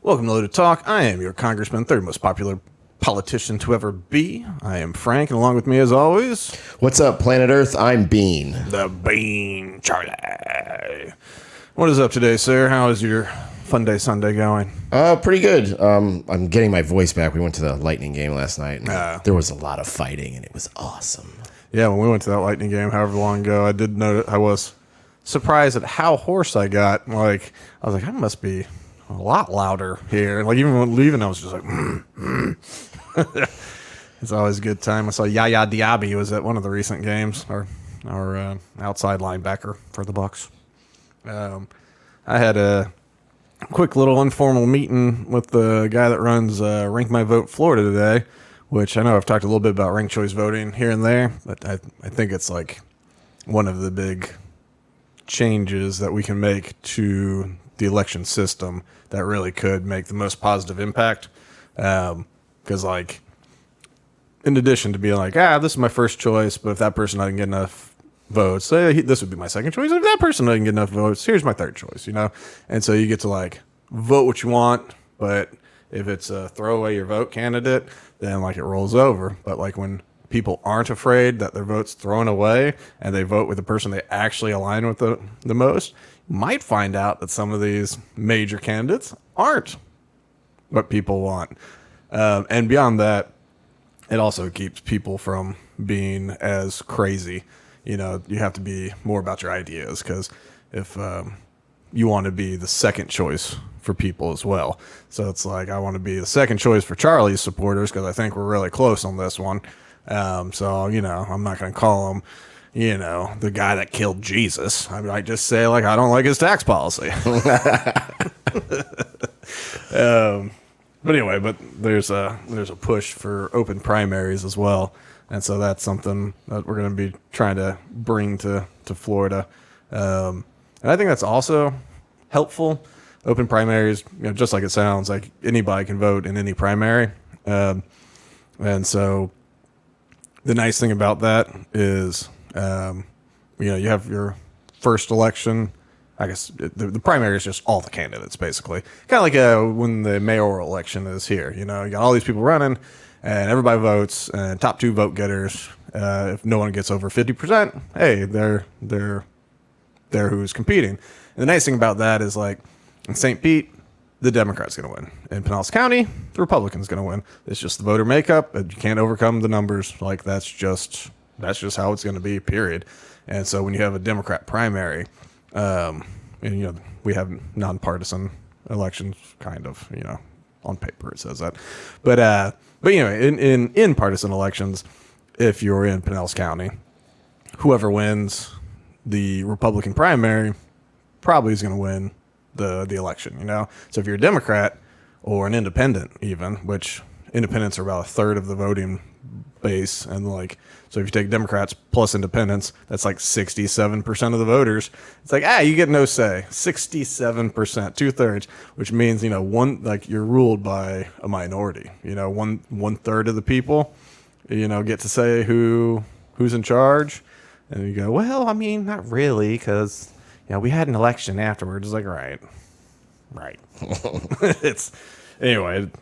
Welcome to Loaded Talk. I am your congressman, third most popular politician to ever be. I am Frank, and along with me, as always, What's up, planet Earth? I'm Bean. the Bean Charlie. What is up today, sir? How is your fun day Sunday going? Pretty good. I'm getting my voice back. We went to the Lightning game last night, and there was a lot of fighting, and it was awesome. Yeah, when we went to that Lightning game however long ago, I did know that I was surprised at how hoarse I got. I was like, I must be a lot louder here. Like, even when leaving, I was just like, It's always a good time. I saw Yaya Diaby was at one of the recent games, our outside linebacker for the Bucks. I had a quick little informal meeting with the guy that runs Rank My Vote Florida today, which I know I've talked a little bit about ranked choice voting here and there, but I think it's like one of the big changes that we can make to the election system that really could make the most positive impact. Because, like, in addition to being like, this is my first choice, but if that person doesn't get enough votes, this would be my second choice. If that person doesn't get enough votes, here's my third choice, you know? And so you get to, like, vote what you want, but if it's a throw away your vote candidate, then, like, it rolls over. But, like, when people aren't afraid that their vote's thrown away and they vote with the person they actually align with the most, you might find out that some of these major candidates aren't what people want. And beyond that, it also keeps people from being as crazy. You know, you have to be more about your ideas, because if you want to be the second choice for people as well. So it's like, I want to be the second choice for Charlie's supporters because I think we're really close on this one. So, you know, I'm not going to call him, you know, the guy that killed Jesus. I might just say, like, I don't like his tax policy. But anyway, there's a push for open primaries as well, and so that's something that we're going to be trying to bring to Florida, and I think that's also helpful. Open primaries, you know, just like it sounds, like anybody can vote in any primary, and so the nice thing about that is, you know, you have your first election. I guess the primary is just all the candidates, basically. Kind of like when the mayoral election is here. You know, you got all these people running, and everybody votes, and top two vote getters. If no one gets over 50%, hey, they're who's competing. And the nice thing about that is, like, in St. Pete, the Democrat's going to win. In Pinellas County, the Republican's going to win. It's just the voter makeup, and you can't overcome the numbers. Like, that's just how it's going to be, period. And so when you have a Democrat primary, and, you know, we have nonpartisan elections, kind of, you know, on paper it says that, but anyway, in partisan elections, if you're in Pinellas County, whoever wins the Republican primary probably is going to win the election, you know? So if you're a Democrat or an independent, even, which independents are about a third of the voting base, and, like, so if you take Democrats plus independents, that's like 67% of the voters. It's like, you get no say. 67%, 2/3, which means, you know, you're ruled by a minority. You know, one third of the people, you know, get to say who's in charge. And you go, well, I mean, not really, because, you know, we had an election afterwards. It's like, right. Anyway, it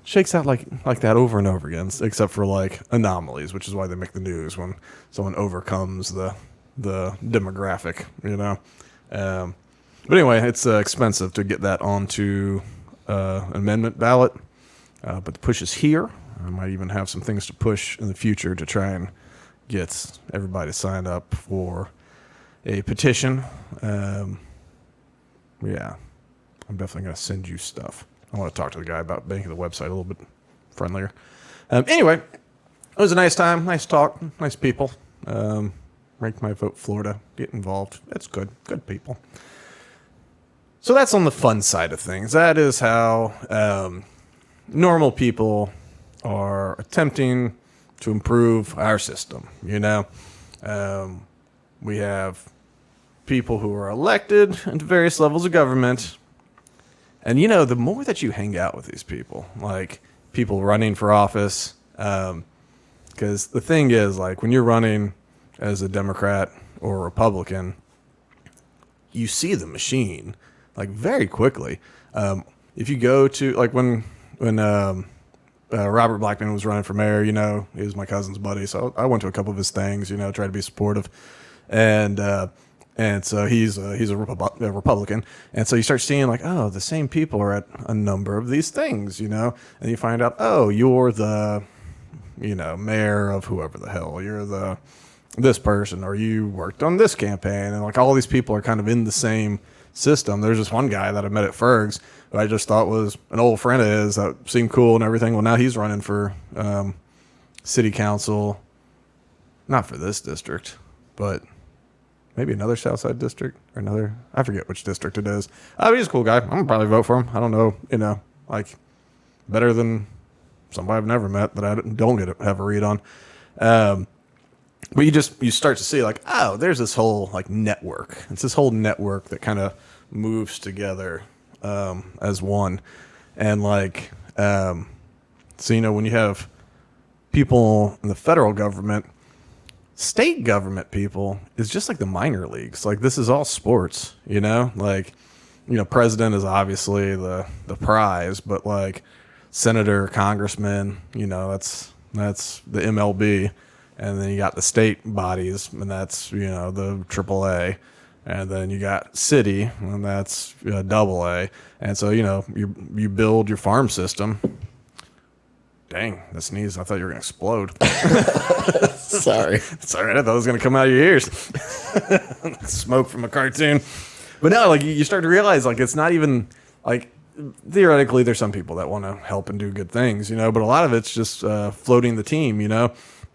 shakes out like that over and over again, except for, like, anomalies, which is why they make the news when someone overcomes the demographic, you know. But anyway, it's expensive to get that onto an amendment ballot, but the push is here. I might even have some things to push in the future to try and get everybody signed up for a petition. Yeah, I'm definitely going to send you stuff. I want to talk to the guy about making the website a little bit friendlier. Anyway, it was a nice time, nice talk, nice people. Rank My Vote Florida, get involved. It's good people. So that's on the fun side of things. That is how normal people are attempting to improve our system, you know. We have people who are elected into various levels of government. And, you know, the more that you hang out with these people, like people running for office, because the thing is, like, when you're running as a Democrat or a Republican, you see the machine, like, very quickly. if you go to like when Robert Blackman was running for mayor, he was my cousin's buddy, so I went to a couple of his things, tried to be supportive, and so he's a Republican, and so you start seeing like, oh, the same people are at a number of these things, and you find out, oh, you're the mayor of whoever the hell, you're this person, or you worked on this campaign, and like all these people are kind of in the same system. There's this one guy that I met at Ferg's who I just thought was an old friend of his that seemed cool and everything. Well, now he's running for city council, not for this district, but maybe another Southside district or another, I forget which district it is. He's a cool guy. I'm gonna probably vote for him. I don't know, like better than somebody I've never met that I don't have a read on. But you start to see like, oh, there's this whole like network. It's this whole network that kind of moves together as one. And like, so, when you have people in the federal government, state government people is just like the minor leagues. Like this is all sports, like, president is obviously the prize, but like senator, congressman, that's the MLB. And then you got the state bodies, and that's, the AAA. And then you got city, and that's AA. And so, you build your farm system. Dang, that sneeze. I thought you were going to explode. Sorry. It's all right. I thought it was going to come out of your ears. Smoke from a cartoon. But no, like, you start to realize, like, it's not even, like, theoretically, there's some people that want to help and do good things, but a lot of it's just floating the team,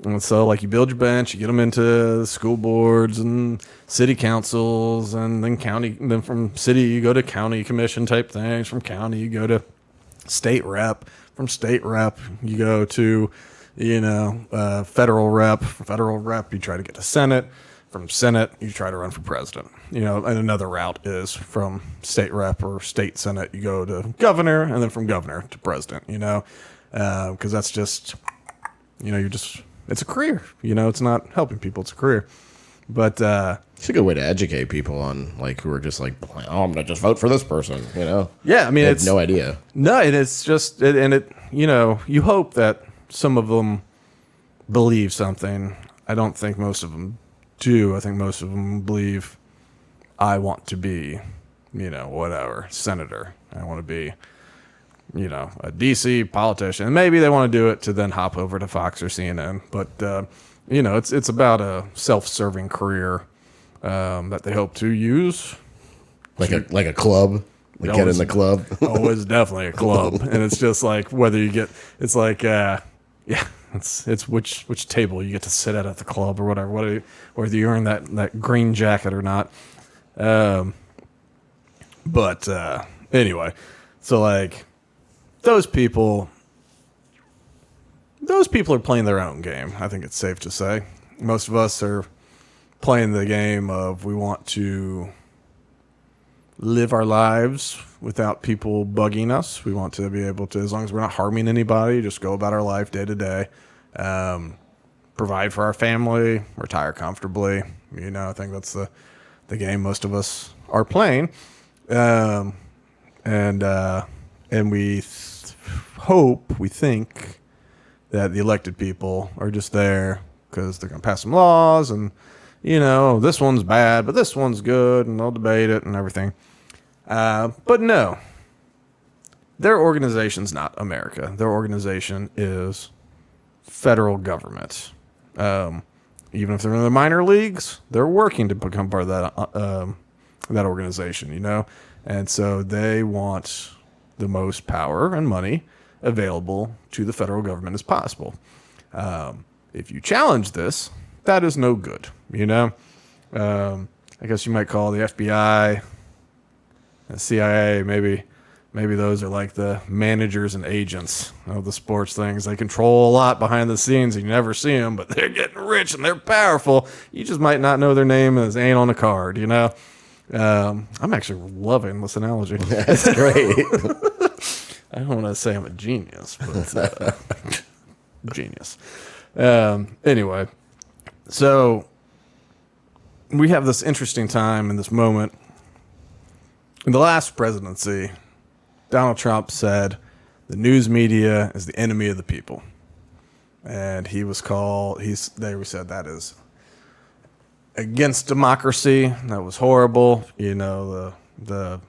And so, like, you build your bench, you get them into school boards and city councils, and then county. And then from city, you go to county commission type things. From county, you go to state rep. From state rep, you go to, federal rep. From federal rep, you try to get to Senate. From Senate, you try to run for president. And another route is from state rep or state Senate, you go to governor, and then from governor to president. Because that's just, it's a career, it's not helping people. It's a career. But it's a good way to educate people on like who are just like, oh, I'm going to just vote for this person, Yeah. I mean, it's no idea. No, and it's just, you hope that some of them believe something. I don't think most of them do. I think most of them believe I want to be, whatever, senator. I want to be, a DC politician. And maybe they want to do it to then hop over to Fox or CNN. But, it's about a self-serving career that they hope to use. Like a club. Like get in the club. Oh, it's definitely a club. And it's just like whether you get, it's like, it's which table you get to sit at the club or whatever. Whether you're in that green jacket or not. But anyway, so like those people are playing their own game. I think it's safe to say. Most of us are playing the game of we want to live our lives without people bugging us. We want to be able to, as long as we're not harming anybody, just go about our life day to day, provide for our family, retire comfortably. I think that's the game most of us are playing. And we we think that the elected people are just there because they're going to pass some laws and, this one's bad, but this one's good, and they'll debate it and everything. But no, their organization's not America. Their organization is federal government. Even if they're in the minor leagues, they're working to become part of that organization, And so they want the most power and money available to the federal government as possible. If you challenge this, that is no good, I guess you might call the FBI, the CIA, maybe those are like the managers and agents of the sports things. They control a lot behind the scenes. You never see them, but they're getting rich and they're powerful. You just might not know their name as ain't on the card, I'm actually loving this analogy. That's great. I don't want to say I'm a genius, but genius. Anyway, so we have this interesting time in this moment. In the last presidency, Donald Trump said the news media is the enemy of the people. And he was called, we said that is against democracy. That was horrible. You know, the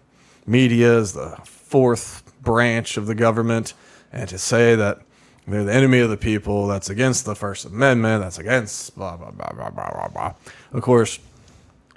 media is the fourth branch of the government. And to say that they're the enemy of the people, that's against the First Amendment, that's against blah, blah, blah, blah, blah, blah, blah. Of course,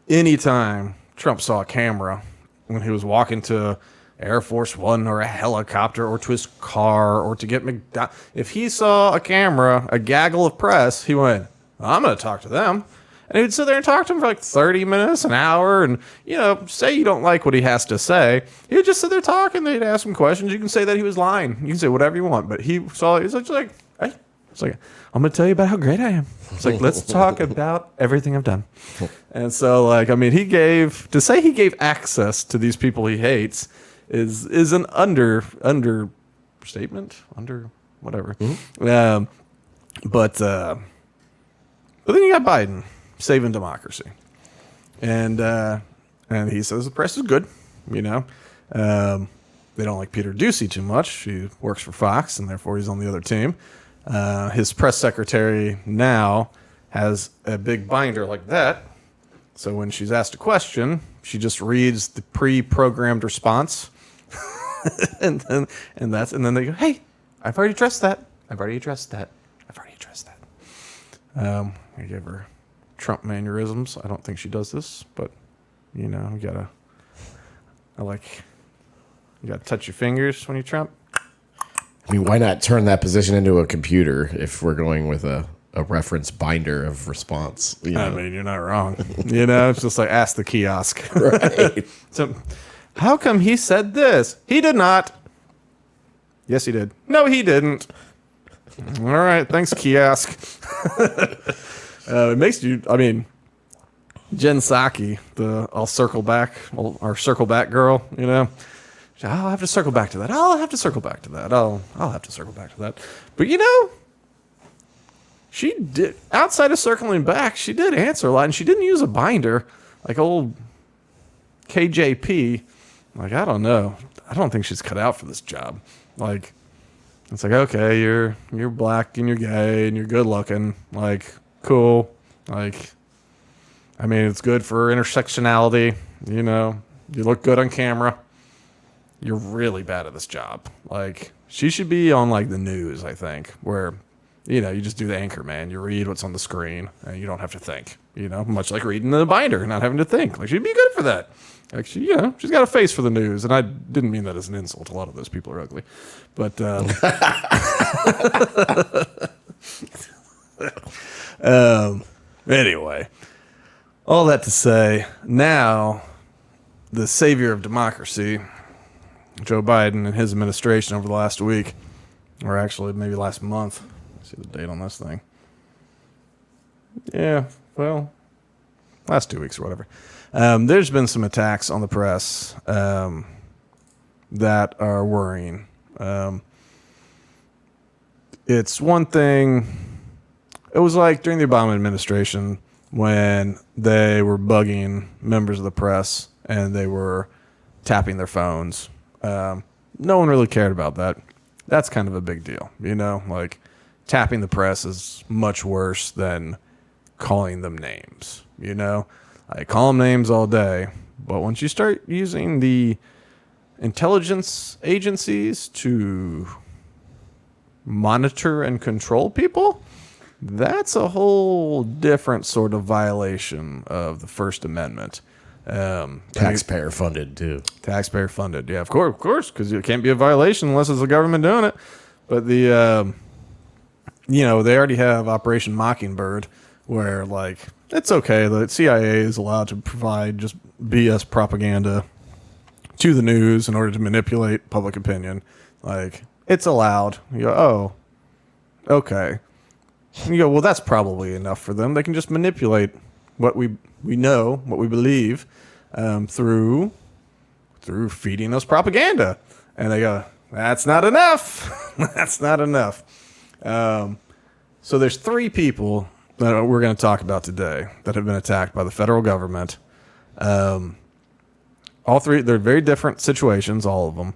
anytime Trump saw a camera when he was walking to Air Force One or a helicopter or to his car or to get McDonald's, if he saw a camera, a gaggle of press, he went, I'm going to talk to them. And he'd sit there and talk to him for like 30 minutes, an hour, and, you know, say you don't like what he has to say. He would just sit there talking. They'd ask him questions. You can say that he was lying. You can say whatever you want. But he's like, hey, it's like, I'm going to tell you about how great I am. It's like, let's talk about everything I've done. And so, like, I mean, he gave access to these people he hates is an understatement, whatever. Mm-hmm. But then you got Biden saving democracy, and he says the press is good. You know, they don't like Peter Doocy too much. He works for Fox, and therefore he's on the other team. His press secretary now has a big binder like that, so when she's asked a question, she just reads the pre-programmed response, and then they go, "Hey, I've already addressed that. I gave her Trump mannerisms. I don't think she does this, but you know, you gotta touch your fingers when you Trump. I mean, why not turn that position into a computer if we're going with a reference binder of response? You know? I mean, you're not wrong. You know, it's just like ask the kiosk. Right. So, how come he said this? He did not. Yes, he did. No, he didn't. All right, thanks, kiosk. It makes you, I mean, Jen Psaki, our circle back girl, you know, I'll have to circle back to that. I'll have to circle back to that. But, you know, she did, outside of circling back, she did answer a lot, and she didn't use a binder like old KJP. Like, I don't know. I don't think she's cut out for this job. Like, it's like, okay, you're black and you're gay and you're good looking. Like, cool. Like, I mean, it's good for intersectionality. You know, you look good on camera. You're really bad at this job. Like, she should be on, like, the news, I think, where, you know, you just do the anchor, man. You read what's on the screen and you don't have to think, you know, much like reading the binder, not having to think. Like, she'd be good for that. Like, she's got a face for the news, and I didn't mean that as an insult. A lot of those people are ugly, but anyway, all that to say, now the savior of democracy, Joe Biden and his administration over the last week, or actually maybe last month. Let's see the date on this thing. Yeah, well, last 2 weeks or whatever. There's been some attacks on the press that are worrying. It's one thing. It was like during the Obama administration when they were bugging members of the press and they were tapping their phones. No one really cared about that. That's kind of a big deal, you know? Like, tapping the press is much worse than calling them names, you know? I call them names all day, but once you start using the intelligence agencies to monitor and control people, that's a whole different sort of violation of the First Amendment. Taxpayer funded, too. Taxpayer funded, yeah, of course, because it can't be a violation unless it's the government doing it. But they already have Operation Mockingbird, where, like, it's okay. The CIA is allowed to provide just BS propaganda to the news in order to manipulate public opinion. Like, it's allowed. You go, oh, okay. You go, well, that's probably enough for them. They can just manipulate what we know, what we believe, through feeding us propaganda. And they go, that's not enough. That's not enough. So there's 3 people that we're going to talk about today that have been attacked by the federal government. All 3, they're very different situations, all of them.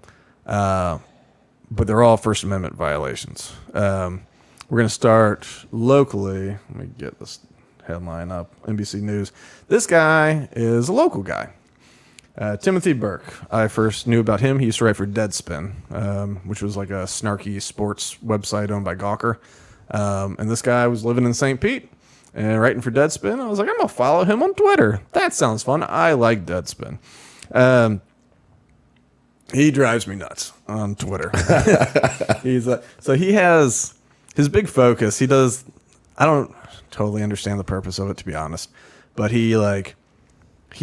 but they're all First Amendment violations. We're going to start locally. Let me get this headline up. NBC News. This guy is a local guy. Timothy Burke. I first knew about him. He used to write for Deadspin, which was like a snarky sports website owned by Gawker. And this guy was living in St. Pete and writing for Deadspin. I was like, I'm going to follow him on Twitter. That sounds fun. I like Deadspin. He drives me nuts on Twitter. So he has his big focus. I don't totally understand the purpose of it, to be honest, but he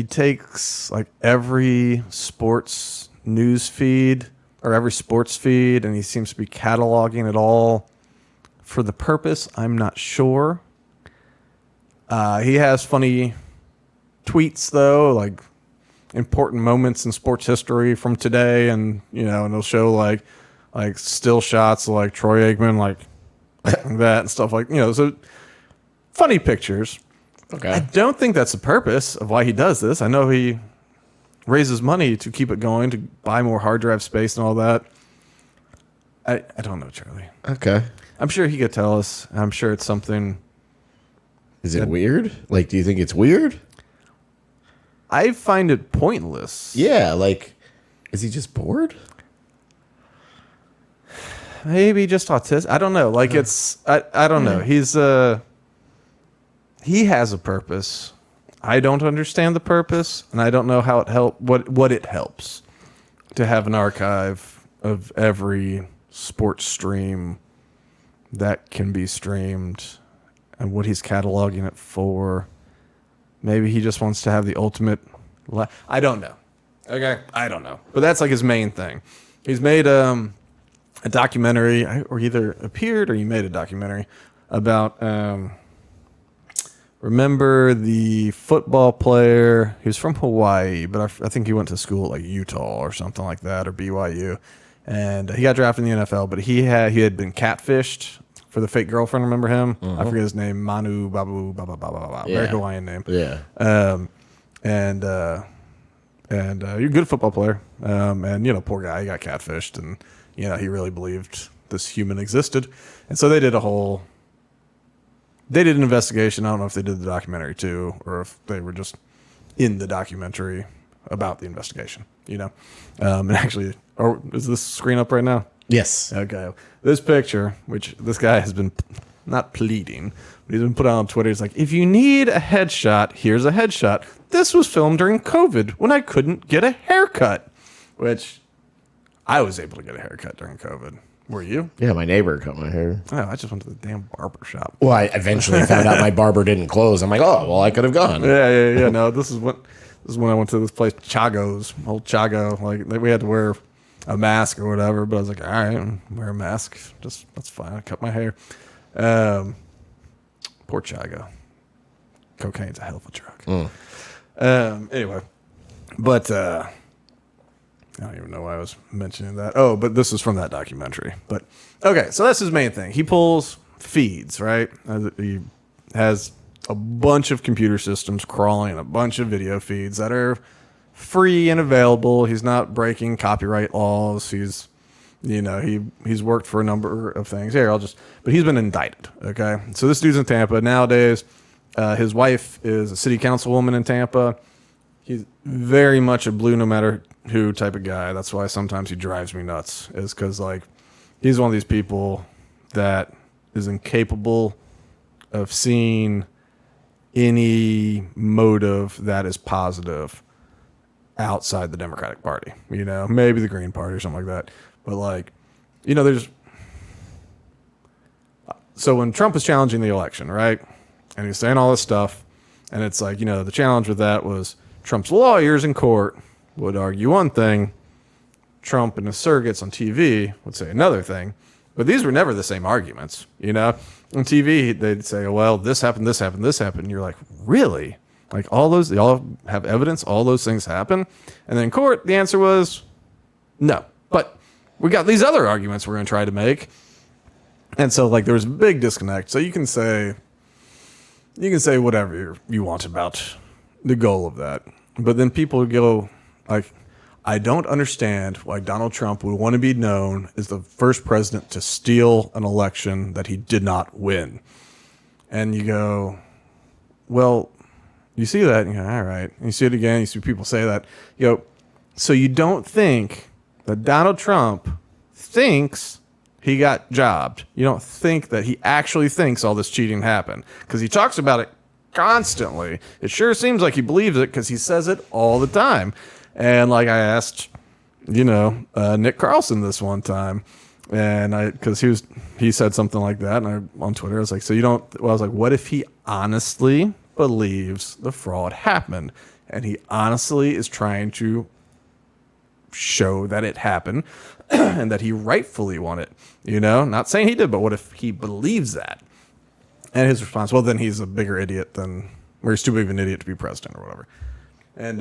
takes like every sports news feed or every sports feed, and he seems to be cataloging it all for the purpose. I'm not sure. He has funny tweets though, like important moments in sports history from today, and and they'll show like still shots of like Troy Aikman, like that and stuff like so funny pictures. Okay. I don't think that's the purpose of why he does this. I know he raises money to keep it going, to buy more hard drive space and all that. I don't know, Charlie. Okay. I'm sure he could tell us. I'm sure it's something. Is it weird? Like, do you think it's weird? I find it pointless. Yeah, like, is he just bored? Maybe just autistic. I don't know. Like I don't know. He has a purpose. I don't understand the purpose, and I don't know how it what it helps to have an archive of every sports stream that can be streamed and what he's cataloging it for. Maybe he just wants to have the ultimate. I don't know. Okay, I don't know. But that's like his main thing. He's made a documentary, or either appeared or he made a documentary about. Remember the football player? He was from Hawaii, but I think he went to school at like Utah or something like that, or BYU, and he got drafted in the NFL. But he had been catfished for the fake girlfriend. Remember him? I forget his name. Manu Babu Baba Baba. Very Hawaiian name. Yeah. And you're a good football player. And poor guy, he got catfished, and he really believed this human existed, and so they did an investigation. I don't know if they did the documentary too, or if they were just in the documentary about the investigation, and actually, is this screen up right now? Yes. Okay. This picture, which this guy has been not pleading, but he's been put out on Twitter. He's like, if you need a headshot, here's a headshot. This was filmed during COVID when I couldn't get a haircut, which I was able to get a haircut during COVID. Were you? Yeah, my neighbor cut my hair. Oh, I just went to the damn barber shop. Well, I eventually found out my barber didn't close. I'm like, oh, well, I could have gone. Yeah. No, this is when I went to this place, Chago's, old Chago. Like we had to wear a mask or whatever, but I was like, all right, wear a mask. That's fine. I cut my hair. Poor Chago. Cocaine's a hell of a drug. Anyway, but I don't even know why I was mentioning that. Oh, but this is from that documentary. But okay, so that's his main thing. He pulls feeds, right? He has a bunch of computer systems crawling a bunch of video feeds that are free and available. He's not breaking copyright laws. He's worked for a number of things. But he's been indicted. Okay, so this dude's in Tampa nowadays. His wife is a city councilwoman in Tampa. He's very much a blue no matter who type of guy. That's why sometimes he drives me nuts, is because he's one of these people that is incapable of seeing any motive that is positive outside the Democratic Party. Maybe the Green Party or something like that. But there's. So when Trump was challenging the election, right, and he's saying all this stuff, and it's like, the challenge with that was Trump's lawyers in court would argue one thing, Trump and his surrogates on TV would say another thing, but these were never the same arguments. On TV, they'd say, well, this happened, this happened, this happened. And you're like, really? Like they all have evidence, all those things happen? And then in court, the answer was no. But we got these other arguments we're going to try to make. And so there was a big disconnect. So you can say whatever you want about the goal of that. But then people go I don't understand why Donald Trump would want to be known as the first president to steal an election that he did not win. And you go, well, you see that, and you go, all right. And you see it again, you see people say that. You go, so you don't think that Donald Trump thinks he got jobbed. You don't think that he actually thinks all this cheating happened. Because he talks about it constantly. It sure seems like he believes it because he says it all the time. And like I asked, Nick Carlson this one time, and because he said something like that, and on Twitter I was like, so you don't? Well, I was like, what if he honestly believes the fraud happened, and he honestly is trying to show that it happened, and that he rightfully won it? Not saying he did, but what if he believes that? And his response, well, then he's a bigger idiot or he's too big of an idiot to be president or whatever. And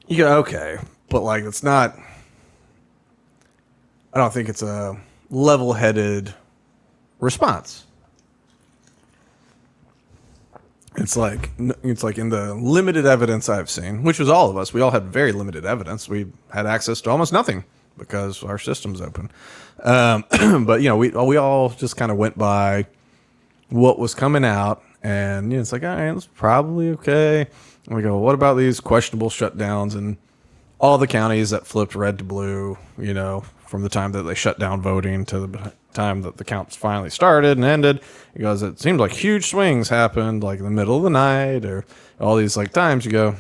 you go, okay, but like it's not. I don't think it's a level-headed response. It's like in the limited evidence I've seen, which was all of us. We all had very limited evidence. We had access to almost nothing because our system's open. But we all just kind of went by what was coming out, and it's like, all right, that's probably okay. And we go, what about these questionable shutdowns in all the counties that flipped red to blue, from the time that they shut down voting to the time that the counts finally started and ended? He goes, it seems like huge swings happened like in the middle of the night or all these like times. You go,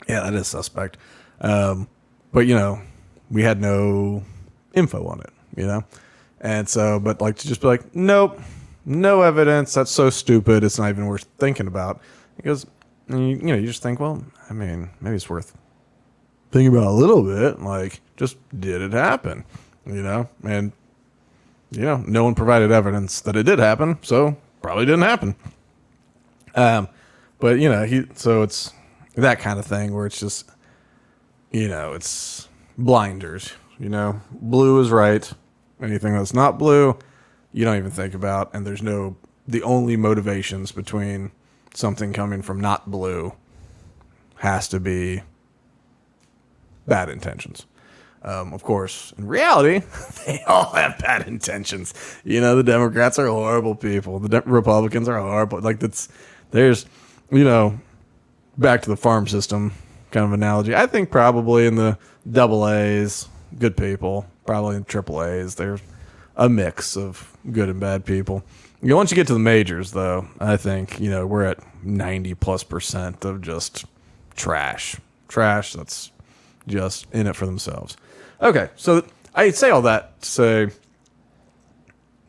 yeah, that is suspect. But, we had no info on it, And so, but like to just be like, nope, no evidence. That's so stupid. It's not even worth thinking about. He goes, you just think, well, I mean, maybe it's worth thinking about a little bit. Like, just did it happen? And no one provided evidence that it did happen, so probably didn't happen. But so it's that kind of thing where it's just, it's blinders. Blue is right. Anything that's not blue, you don't even think about, and the only motivations between something coming from not blue has to be bad intentions. Of course, in reality, they all have bad intentions. The Democrats are horrible people. The Republicans are horrible. Like there's, back to the farm system kind of analogy. I think probably in the double A's, good people. Probably in triple A's, there's a mix of good and bad people. Once you get to the majors, though, I think, we're at 90+% of just trash that's just in it for themselves. Okay, so I say all that to say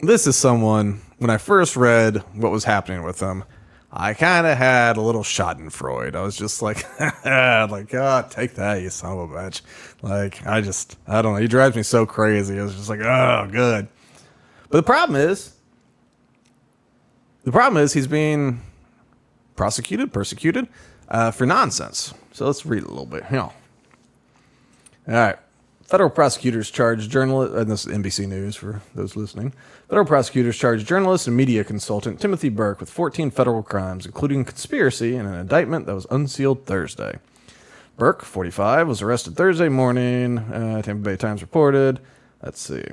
this is someone, when I first read what was happening with him, I kind of had a little schadenfreude. I was just like, take that, you son of a bitch. Like, I don't know. He drives me so crazy. I was just like, oh, good. But the problem is he's being persecuted for nonsense. So let's read it a little bit. All right. Federal prosecutors charged journalist, and this is NBC News for those listening. Federal prosecutors charged journalist and media consultant Timothy Burke with 14 federal crimes, including conspiracy, in an indictment that was unsealed Thursday. Burke, 45, was arrested Thursday morning. Tampa Bay Times reported. Let's see.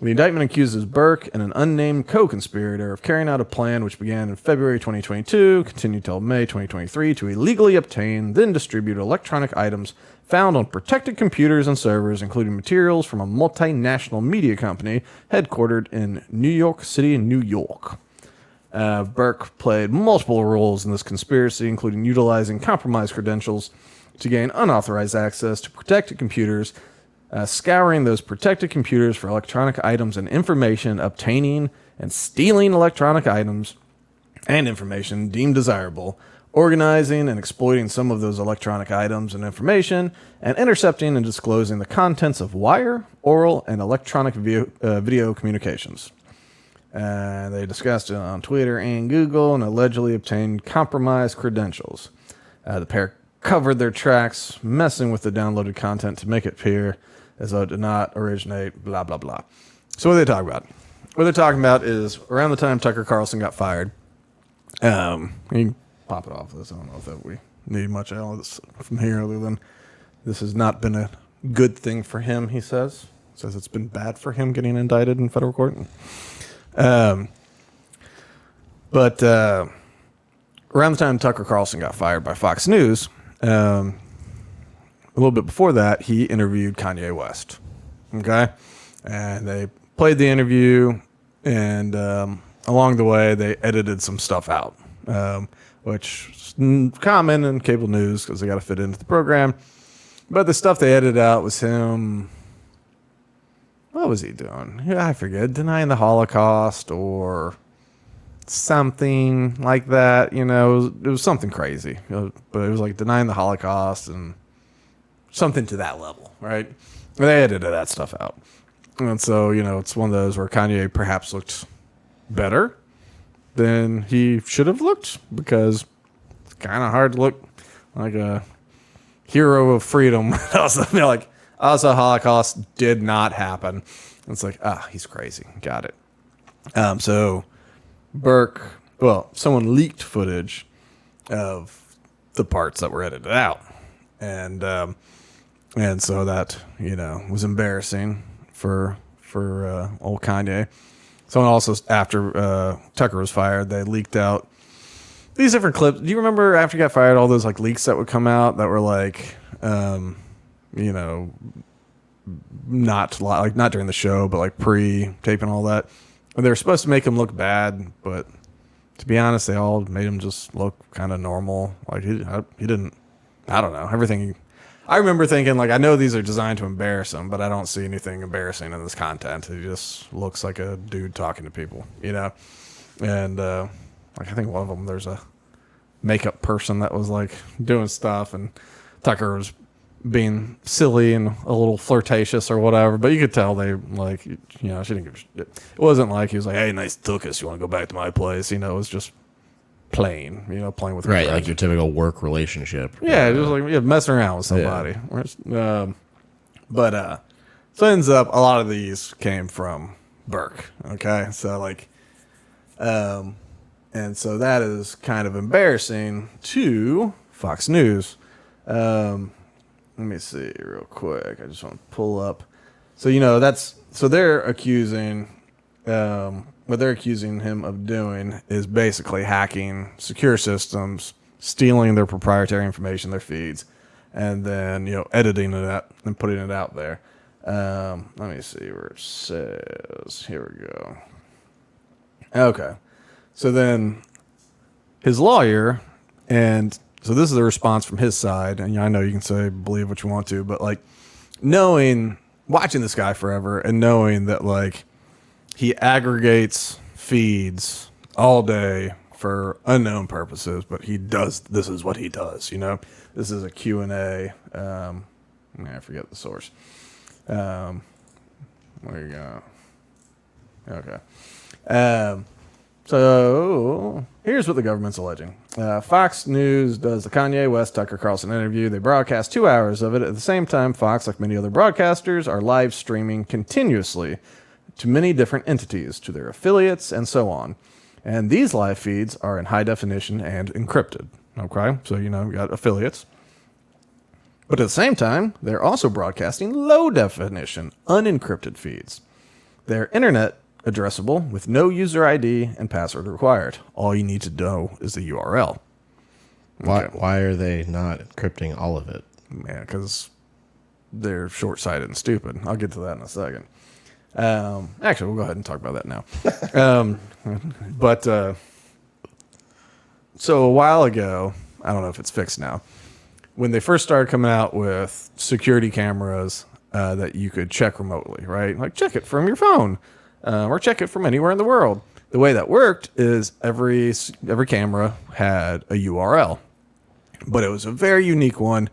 The indictment accuses Burke and an unnamed co-conspirator of carrying out a plan which began in February 2022, continued till May 2023, to illegally obtain, then distribute electronic items found on protected computers and servers, including materials from a multinational media company headquartered in New York City, New York. Burke played multiple roles in this conspiracy, including utilizing compromised credentials to gain unauthorized access to protected computers, scouring those protected computers for electronic items and information, obtaining and stealing electronic items and information deemed desirable, organizing and exploiting some of those electronic items and information, and intercepting and disclosing the contents of wire, oral, and electronic video communications. They discussed it on Twitter and Google and allegedly obtained compromised credentials. The pair covered their tracks, messing with the downloaded content to make it appear as though it did not originate, blah, blah, blah. So what are they talking about? What they're talking about is around the time Tucker Carlson got fired. You can pop it off this. I don't know if we need much else from here other than this has not been a good thing for him, he says. Says it's been bad for him getting indicted in federal court. But around the time Tucker Carlson got fired by Fox News, a little bit before that, he interviewed Kanye West. Okay? And they played the interview, and along the way, they edited some stuff out, which is common in cable news because they got to fit into the program. But the stuff they edited out was him. What was he doing? I forget. Denying the Holocaust or something like that. You know, it was something crazy. But it was like denying the Holocaust and something to that level, right? They edited that stuff out. And so, you know, it's one of those where Kanye perhaps looked better than he should have looked, because it's kind of hard to look like a hero of freedom. Also, Holocaust did not happen. It's like, he's crazy. Got it. So someone leaked footage of the parts that were edited out. And so that, you know, was embarrassing for old Kanye. Someone also, after Tucker was fired, they leaked out these different clips. Do you remember after he got fired, all those like leaks that would come out that were like, you know, not during the show, but like pre-tape and all that. And they were supposed to make him look bad, but to be honest, they all made him just look kind of normal. Like he didn't. I don't know. Everything. I remember thinking, like, I know these are designed to embarrass him, but I don't see anything embarrassing in this content. He just looks like a dude talking to people, you know? And, like, I think one of them, there's a makeup person that was, like, doing stuff, and Tucker was being silly and a little flirtatious or whatever, but you could tell they, like, you know, she didn't give a shit. It wasn't like he was like, hey, nice tuchus, you want to go back to my place? You know, it was just playing with right, like your typical work relationship. Yeah, just like messing around with somebody. Yeah. So it ends up a lot of these came from Burke. Okay, so like, and so that is kind of embarrassing to Fox News. Let me see real quick. I just want to pull up. So you know they're accusing. What they're accusing him of doing is basically hacking secure systems, stealing their proprietary information, their feeds, and then, you know, editing it out and putting it out there. Let me see where it says. Here we go. Okay. So then his lawyer, and so this is the response from his side, and I know you can say believe what you want to, but like watching this guy forever and knowing that like he aggregates feeds all day for unknown purposes, but this is what he does, you know? This is a Q&A. I forget the source. Where you go? Okay. So here's what the government's alleging. Fox News does the Kanye West Tucker Carlson interview. They broadcast 2 hours of it. At the same time, Fox, like many other broadcasters, are live streaming continuously to many different entities, to their affiliates, and so on. And these live feeds are in high definition and encrypted. Okay, so you got affiliates. But at the same time, they're also broadcasting low definition, unencrypted feeds. They're internet addressable with no user ID and password required. All you need to know is the URL. Okay. Why are they not encrypting all of it? Man, because they're short-sighted and stupid. I'll get to that in a second. Actually, we'll go ahead and talk about that now. So a while ago, I don't know if it's fixed now, when they first started coming out with security cameras that you could check remotely, right? Like check it from your phone or check it from anywhere in the world. The way that worked is every camera had a URL, but it was a very unique one.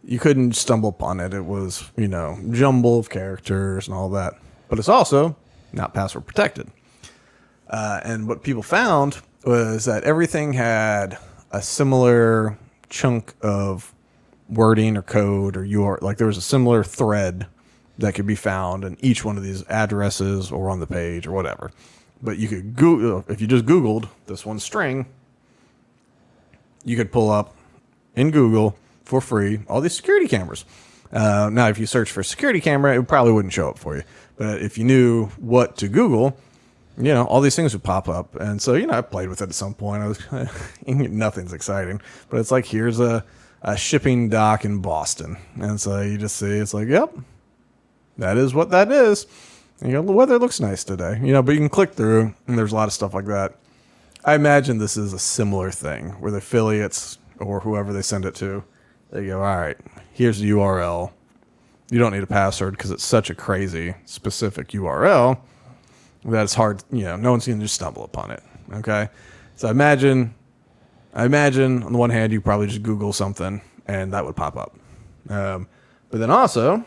You couldn't stumble upon it. It was, jumble of characters and all that. But it's also not password protected. And what people found was that everything had a similar chunk of wording or code or URL. Like there was a similar thread that could be found in each one of these addresses or on the page or whatever. But you could Google, if you just Googled this one string, you could pull up in Google for free all these security cameras. Now, if you search for security camera, it probably wouldn't show up for you. But if you knew what to Google, all these things would pop up. And so, I played with it at some point. I was nothing's exciting, but it's like, here's a shipping dock in Boston. And so you just see, it's like, yep, that is what that is. And the weather looks nice today, but you can click through and there's a lot of stuff like that. I imagine this is a similar thing where the affiliates or whoever they send it to, they go, all right, here's the URL. You don't need a password because it's such a crazy specific URL that it's hard, no one's going to just stumble upon it. Okay. So I imagine on the one hand, you probably just Google something and that would pop up. But then also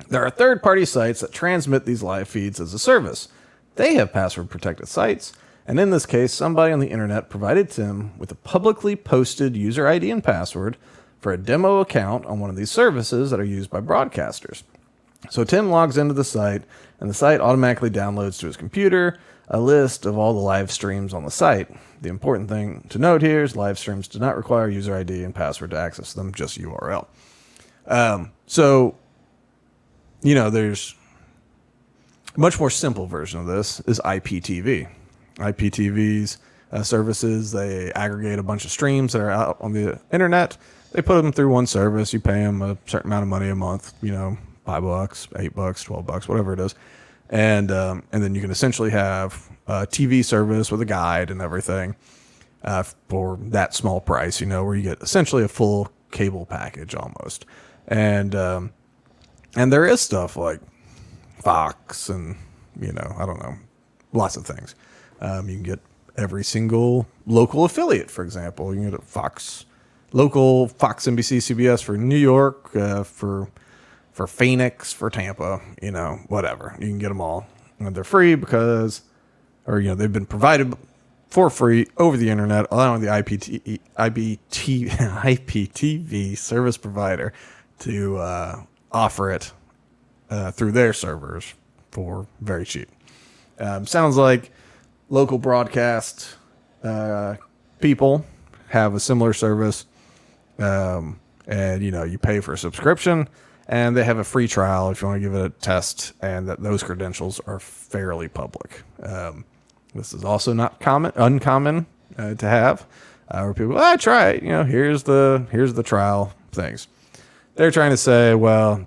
there are third-party sites that transmit these live feeds as a service. They have password-protected sites, and in this case, somebody on the internet provided Tim with a publicly posted user ID and password for a demo account on one of these services that are used by broadcasters. So Tim logs into the site, and the site automatically downloads to his computer a list of all the live streams on the site. The important thing to note here is live streams do not require user ID and password to access them, just URL. There's a much more simple version of this is IPTV. IPTV's services, they aggregate a bunch of streams that are out on the internet. They put them through one service. You pay them a certain amount of money a month, $5, $8, $12, whatever it is. And then you can essentially have a TV service with a guide and everything for that small price, where you get essentially a full cable package almost. And there is stuff like Fox and, I don't know, lots of things. You can get every single local affiliate, for example. You can get a local Fox, NBC, CBS for New York, for Phoenix, for Tampa, whatever. You can get them all. And they're free they've been provided for free over the internet, allowing the IPTV service provider to offer it through their servers for very cheap. Sounds like local broadcast people have a similar service, and you pay for a subscription, and they have a free trial if you want to give it a test, and that those credentials are fairly public. This is also not uncommon to have, where people, try it. Here's the trial things. They're trying to say, well,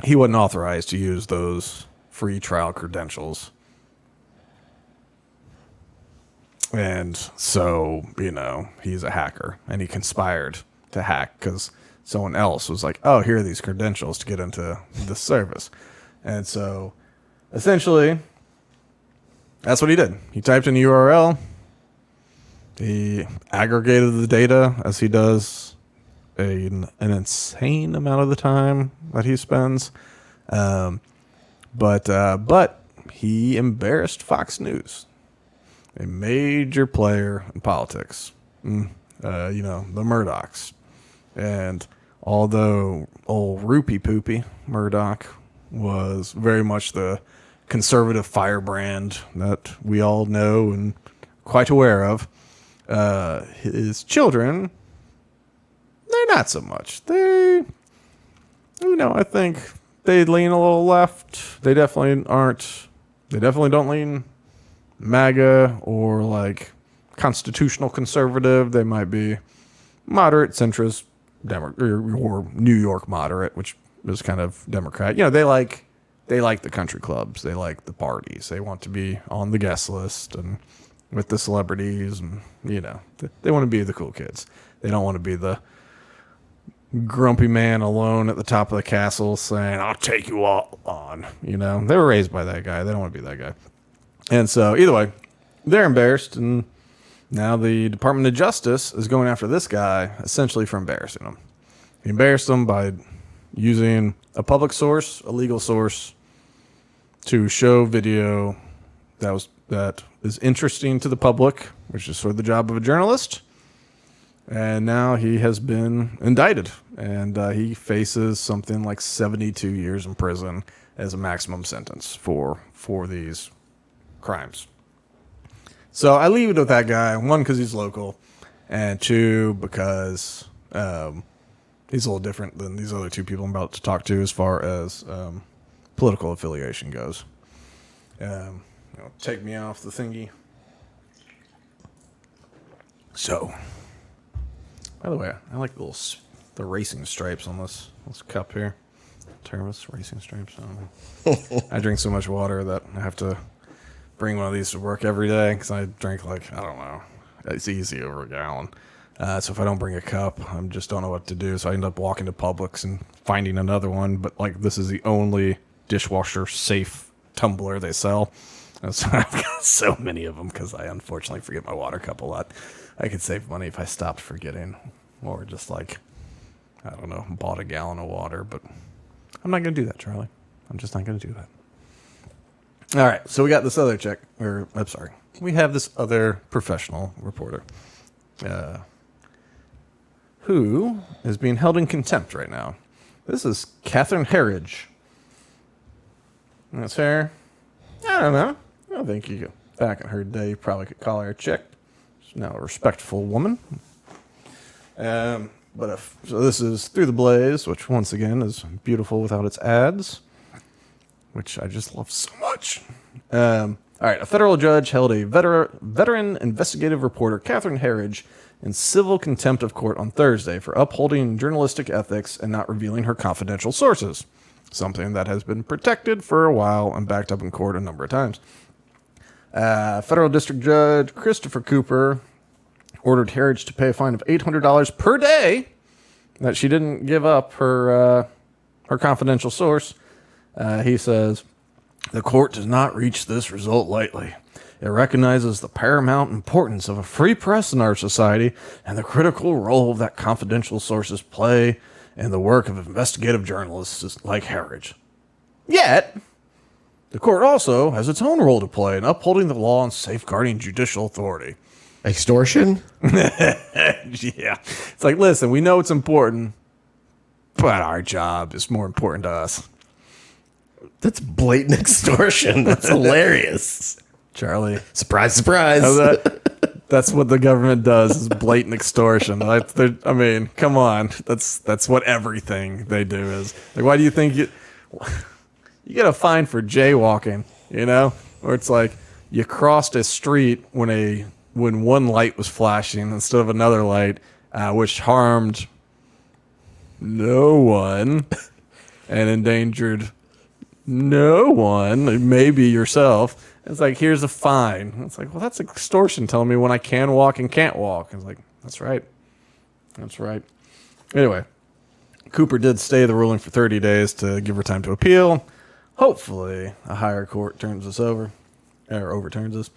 he wasn't authorized to use those free trial credentials. And so, he's a hacker and he conspired to hack because someone else was like, oh, here are these credentials to get into this service. And so essentially, that's what he did. He typed in a URL. He aggregated the data as he does an insane amount of the time that he spends. But he embarrassed Fox News, a major player in politics, the Murdochs. And although old Rupee Poopy Murdoch was very much the conservative firebrand that we all know and quite aware of, his children, they're not so much. I think they lean a little left. They definitely don't lean MAGA or like constitutional conservative. They might be moderate, centrist, or New York moderate, which is kind of Democrat. They like the country clubs. They like the parties. They want to be on the guest list and with the celebrities, and they want to be the cool kids. They don't want to be the grumpy man alone at the top of the castle saying, I'll take you all on. They were raised by that guy. They don't want to be that guy. And so either way, they're embarrassed, and now the Department of Justice is going after this guy essentially for embarrassing him. He embarrassed him by using a public source, a legal source, to show video that is interesting to the public, which is sort of the job of a journalist. And now he has been indicted, and he faces something like 72 years in prison as a maximum sentence for these crimes. So I leave it with that guy, one, because he's local, and two, because he's a little different than these other two people I'm about to talk to as far as political affiliation goes. Take me off the thingy. So, by the way, I like the racing stripes on this cup here. Tervis racing stripes. I don't know. I drink so much water that I have to bring one of these to work every day because I drink I don't know. It's easy over a gallon. So if I don't bring a cup, I just don't know what to do. So I end up walking to Publix and finding another one. But this is the only dishwasher safe tumbler they sell. And so I've got so many of them because I unfortunately forget my water cup a lot. I could save money if I stopped forgetting, or just I don't know, bought a gallon of water. But I'm not going to do that, Charlie. I'm just not going to do that. All right, so we got this other chick, we have this other professional reporter who is being held in contempt right now. This is Catherine Herridge. That's her. I don't know. I think you go back in her day, you probably could call her a chick. She's now a respectful woman. So this is Through the Blaze, which once again is beautiful without its ads, which I just love so much. All right, a federal judge held a veteran investigative reporter, Catherine Herridge, in civil contempt of court on Thursday for upholding journalistic ethics and not revealing her confidential sources, something that has been protected for a while and backed up in court a number of times. Federal District Judge Christopher Cooper ordered Herridge to pay a fine of $800 per day that she didn't give up her confidential source. He says, "The court does not reach this result lightly. It recognizes the paramount importance of a free press in our society and the critical role that confidential sources play in the work of investigative journalists like Herridge. Yet, the court also has its own role to play in upholding the law and safeguarding judicial authority." Extortion? Yeah. It's listen, we know it's important, but our job is more important to us. That's blatant extortion. That's hilarious. Charlie. Surprise, surprise. That's what the government does, is blatant extortion. I mean, come on. That's what everything they do is. Why do you think you get a fine for jaywalking, Or it's you crossed a street when one light was flashing instead of another light, which harmed no one and endangered no one, maybe yourself. It's here's a fine. It's well, that's extortion telling me when I can walk and can't walk. It's that's right. That's right. Anyway, Cooper did stay the ruling for 30 days to give her time to appeal. Hopefully, a higher court turns this over, or overturns this.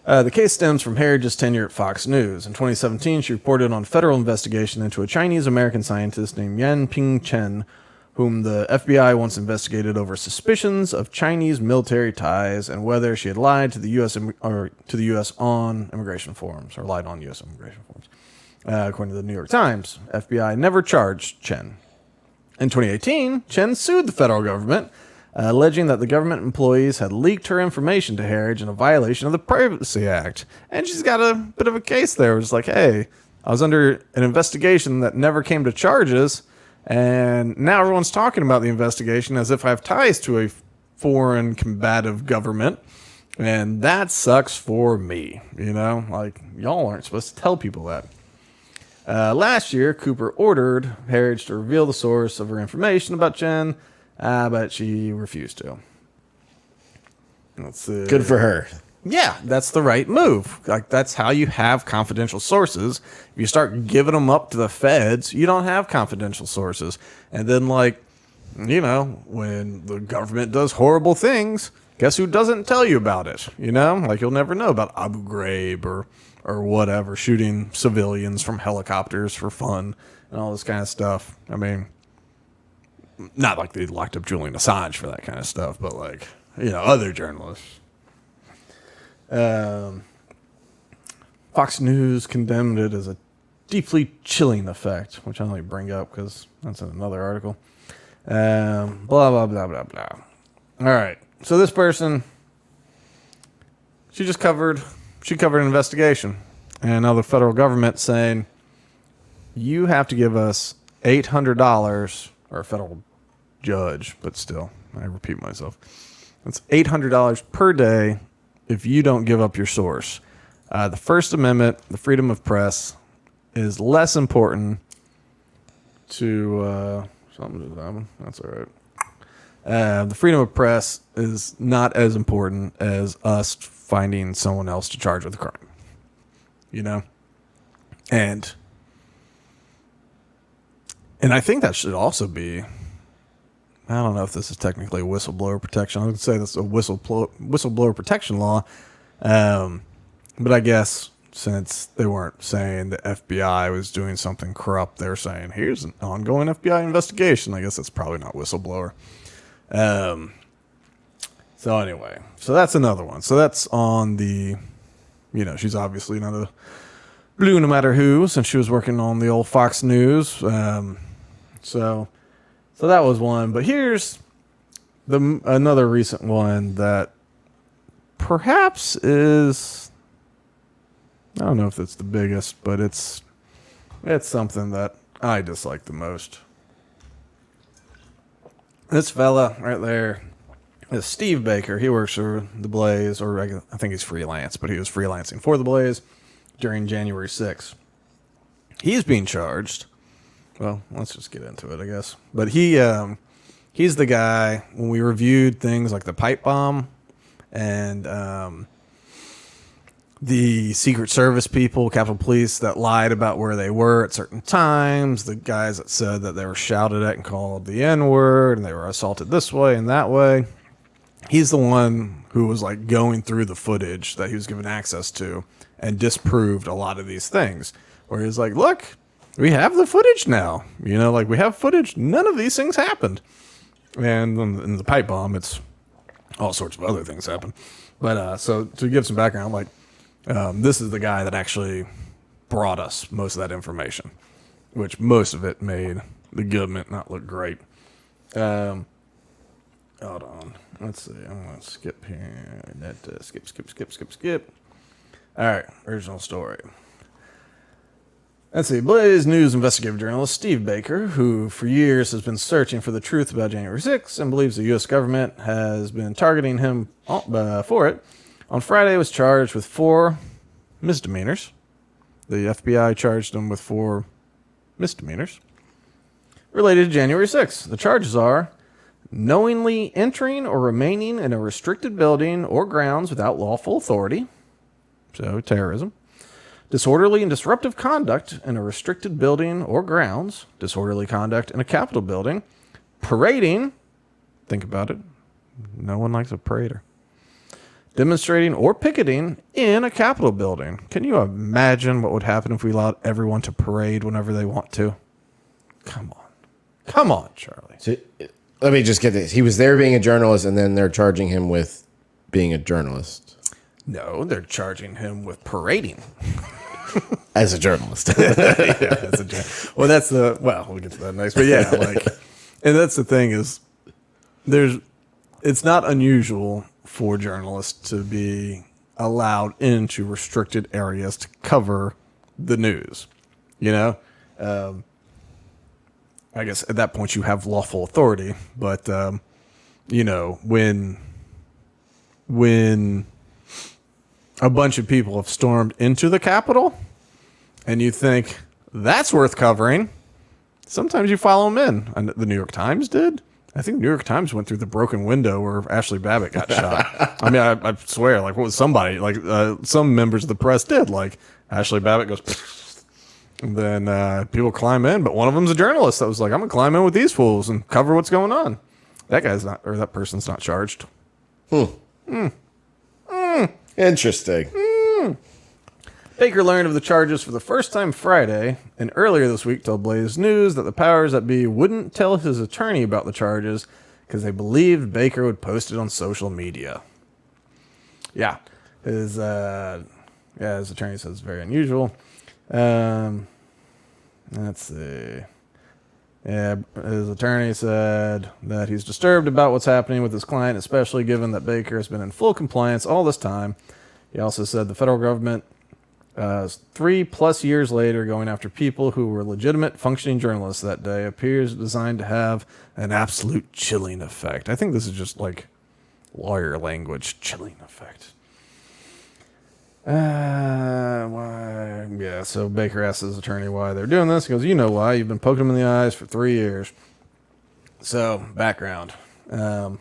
The case stems from Herridge's tenure at Fox News. In 2017, she reported on a federal investigation into a Chinese-American scientist named Yanping Chen, whom the FBI once investigated over suspicions of Chinese military ties and whether she had lied to the U.S. on immigration forms, or lied on U.S. immigration forms. According to the New York Times, FBI never charged Chen. In 2018, Chen sued the federal government, alleging that the government employees had leaked her information to Herridge in a violation of the Privacy Act. And she's got a bit of a case there. It's hey, I was under an investigation that never came to charges, and now everyone's talking about the investigation as if I have ties to a foreign combative government, and that sucks for me, y'all aren't supposed to tell people that. Last year, Cooper ordered Herridge to reveal the source of her information about Chen, but she refused to. Good for her. Yeah, that's the right move. That's how you have confidential sources. If you start giving them up to the feds, you don't have confidential sources. And then, when the government does horrible things, guess who doesn't tell you about it? You'll never know about Abu Ghraib or whatever, shooting civilians from helicopters for fun and all this kind of stuff. I mean, not like they locked up Julian Assange for that kind of stuff, but other journalists. Fox News condemned it as a deeply chilling effect, which I only bring up because that's in another article. Blah, blah, blah, blah, blah. All right. So this person, she covered an investigation. And now the federal government saying, you have to give us $800, or a federal judge, but still, I repeat myself. It's $800 per day if you don't give up your source. The First Amendment, the freedom of press, is less important to something to that. That's all right. The freedom of press is not as important as us finding someone else to charge with a crime. You know? And I think that should also be, I don't know if this is technically whistleblower protection. I would say that's a whistleblower protection law. But I guess since they weren't saying the FBI was doing something corrupt, they're saying, here's an ongoing FBI investigation. I guess that's probably not whistleblower. So anyway, so that's another one. So that's on the, she's obviously not a blue no matter who, since she was working on the old Fox News. So that was one. But here's another recent one that perhaps is, I don't know if it's the biggest, but it's something that I dislike the most. This fella right there is Steve Baker. He works for The Blaze, or I think he's freelance, but he was freelancing for The Blaze during January 6th. He's being charged. Well, let's just get into it, I guess. But he's the guy, when we reviewed things like the pipe bomb and the Secret Service people, Capitol Police, that lied about where they were at certain times, the guys that said that they were shouted at and called the N-word and they were assaulted this way and that way. He's the one who was like going through the footage that he was given access to and disproved a lot of these things. Where he's like, look, we have the footage now. We have footage. None of these things happened. And in the pipe bomb, it's all sorts of other things happen. But so to give some background, this is the guy that actually brought us most of that information, which most of it made the government not look great. Hold on. Let's see. I'm going to skip here. Skip. All right. Original story. Let's see. Blaze News investigative journalist Steve Baker, who for years has been searching for the truth about January 6th and believes the U.S. government has been targeting him for it, on Friday was charged with 4 misdemeanors. The FBI charged him with 4 misdemeanors related to January 6th. The charges are knowingly entering or remaining in a restricted building or grounds without lawful authority, so terrorism, disorderly and disruptive conduct in a restricted building or grounds, disorderly conduct in a Capitol building, parading, think about it, no one likes a parader, demonstrating or picketing in a Capitol building. Can you imagine what would happen if we allowed everyone to parade whenever they want to? Come on, Charlie. So, let me just get this. He was there being a journalist, and then they're charging him with being a journalist. No, they're charging him with parading. As a journalist. Well, we'll get to that next. But yeah, and that's the thing is, it's not unusual for journalists to be allowed into restricted areas to cover the news. I guess at that point you have lawful authority, but when a bunch of people have stormed into the Capitol and you think that's worth covering, sometimes you follow them in. And the New York Times did. I think the New York Times went through the broken window where Ashley Babbitt got shot. I mean, I swear, what was somebody, some members of the press did, Ashley Babbitt goes, and then people climb in, but one of them's a journalist that was like, I'm going to climb in with these fools and cover what's going on. That person's not charged. Interesting. Baker learned of the charges for the first time Friday, and earlier this week told Blaze News that the powers that be wouldn't tell his attorney about the charges because they believed Baker would post it on social media. Yeah, his attorney says it's very unusual. Let's see. Yeah, his attorney said that he's disturbed about what's happening with his client, especially given that Baker has been in full compliance all this time. He also said the federal government 3+ years later, going after people who were legitimate functioning journalists that day appears designed to have an absolute chilling effect. I think this is just like lawyer language, chilling effect. Why? Yeah, so Baker asks his attorney why they're doing this. He goes, you know why. You've been poking him in the eyes for 3 years. So, background. Earlier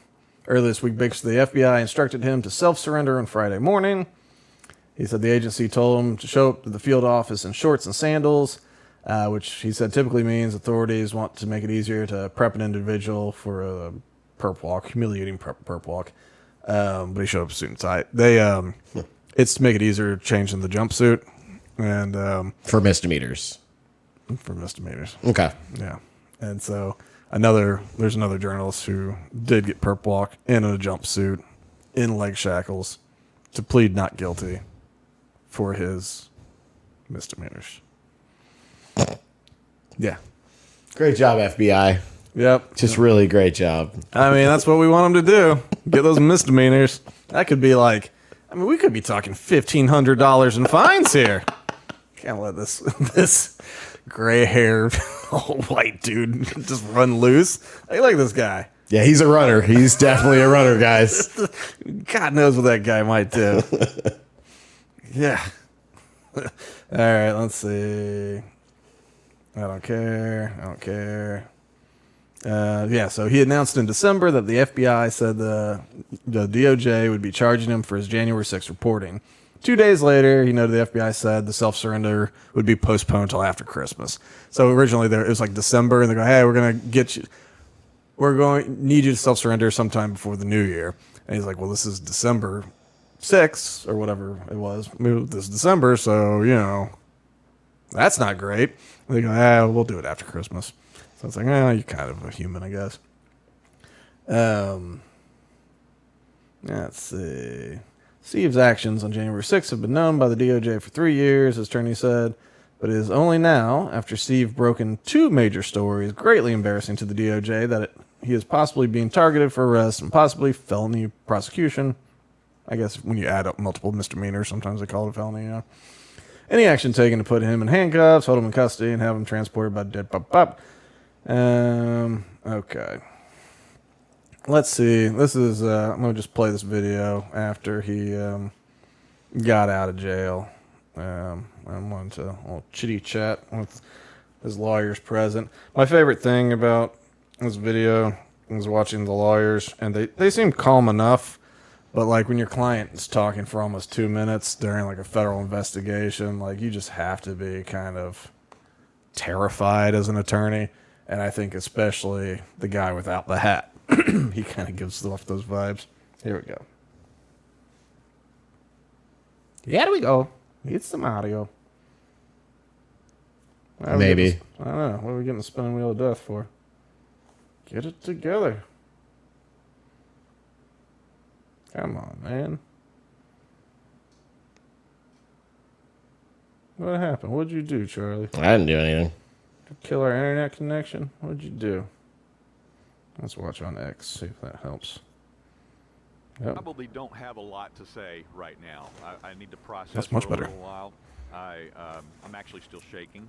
this week, Baker said the FBI instructed him to self-surrender on Friday morning. He said the agency told him to show up to the field office in shorts and sandals, which he said typically means authorities want to make it easier to prep an individual for a perp walk, humiliating perp walk. But he showed up in suit and tie. It's to make it easier to change in the jumpsuit. And For misdemeanors. for misdemeanors. Okay. Yeah. And so there's another journalist who did get perp walk in a jumpsuit, in leg shackles, to plead not guilty for his misdemeanors. Yeah. Great job, FBI. Yep. Just really great job. I mean, that's what we want them to do. Get those misdemeanors. That could be like, I mean, we could be talking $1,500 in fines here. Can't let this gray-haired old white dude just run loose. I like this guy. Yeah, he's a runner. He's definitely a runner, guys. God knows what that guy might do. Yeah. All right, let's see. I don't care. Yeah, so he announced in December that the FBI said the DOJ would be charging him for his January 6th reporting. 2 days later, he noted the FBI said the self-surrender would be postponed until after Christmas. So originally it was like December, and they go, hey, need you to self-surrender sometime before the new year. And he's like, well, this is December 6th, or whatever it was. This is December, so, that's not great. And they go, we'll do it after Christmas. So it's like, you're kind of a human, I guess. Let's see. Steve's actions on January 6th have been known by the DOJ for 3 years, his attorney said, but it is only now, after Steve broken 2 major stories, greatly embarrassing to the DOJ, that he is possibly being targeted for arrest and possibly felony prosecution. I guess when you add up multiple misdemeanors, sometimes they call it a felony, Any action taken to put him in handcuffs, hold him in custody, and have him transported by dead pop. Okay. Let's see. This is, I'm going to just play this video after he got out of jail. I wanted to a little chitty chat with his lawyers present. My favorite thing about this video is watching the lawyers, and they seem calm enough, but like when your client is talking for almost 2 minutes during like a federal investigation, like you just have to be kind of terrified as an attorney. And I think especially the guy without the hat. He kind of gives off those vibes. Here we go. Here we go. Get some audio. Maybe. I don't know. What are we getting the spinning wheel of death for? Get it together. Come on, man. What happened? What'd you do, Charlie? I didn't do anything. Kill our internet connection? What'd you do? Let's watch on X, see if that helps. Yep. Probably don't have a lot to say right now. I need to process. That's much for a better. little while. I'm actually still shaking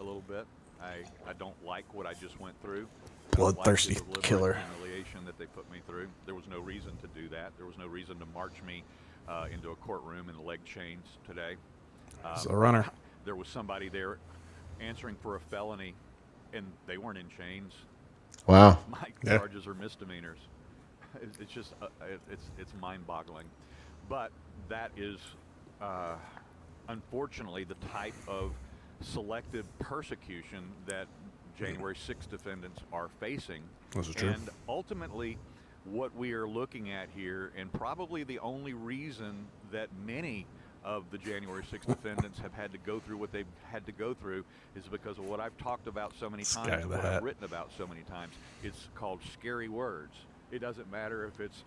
a little bit. I don't like what I just went through. Bloodthirsty killer. Humiliation that they put me through. There was no reason to do that. There was no reason to march me into a courtroom in leg chains today. He's a runner. There was somebody there answering for a felony, and they weren't in chains. Wow. My charges are misdemeanors. It's just it's mind-boggling, but that is unfortunately the type of selective persecution that January 6th defendants are facing. This is true. And ultimately, what we are looking at here, and probably the only reason that many of the January 6th defendants have had to go through what they've had to go through, is because of what I've talked about so many times, what I've written about so many times. It's called scary words. It doesn't matter if it's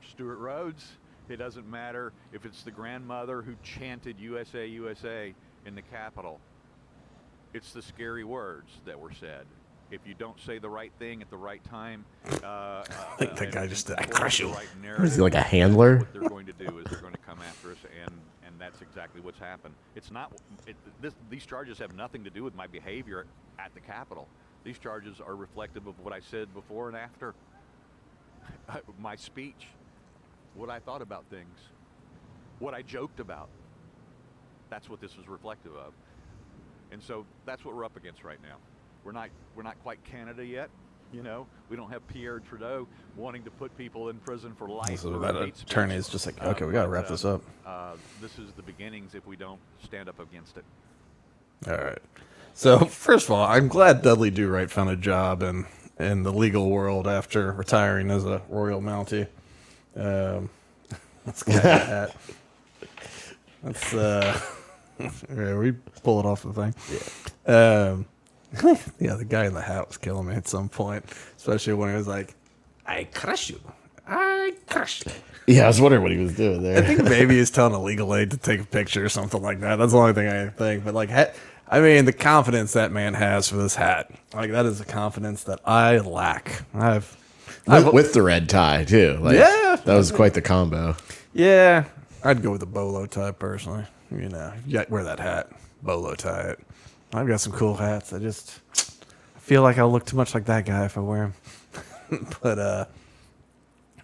Stuart Rhodes. It doesn't matter if it's the grandmother who chanted USA, USA in the Capitol. It's the scary words that were said. If you don't say the right thing at the right time, I think that guy just I crush you. Is he like a handler? What they're going to do is they're going to come after us, and that's exactly what's happened. It's not. These charges have nothing to do with my behavior at the Capitol. These charges are reflective of what I said before and after my speech, what I thought about things, what I joked about. That's what this is reflective of. And so that's what we're up against right now. We're not quite Canada yet. You know, we don't have Pierre Trudeau wanting to put people in prison for life. So that attorney is just like, okay, we got to wrap this up. This is the beginnings if we don't stand up against it. All right. So first of all, I'm glad Dudley Do Right found a job in the legal world after retiring as a Royal Mountie. Let's get that. Let's yeah, we pull it off the thing. Yeah. Yeah, the guy in the hat was killing me at some point, especially when he was like, "I crush you, I crush you." Yeah, I was wondering what he was doing there. I think maybe he's telling a legal aid to take a picture or something like that. That's the only thing I think. But like, I mean, the confidence that man has for this hat, like that is a confidence that I lack. With the red tie too. Like, Yeah. that was quite the combo. Yeah, I'd go with the bolo tie personally. You know, you got to wear that hat, bolo tie it. I've got some cool hats. I feel like I'll look too much like that guy if I wear them. But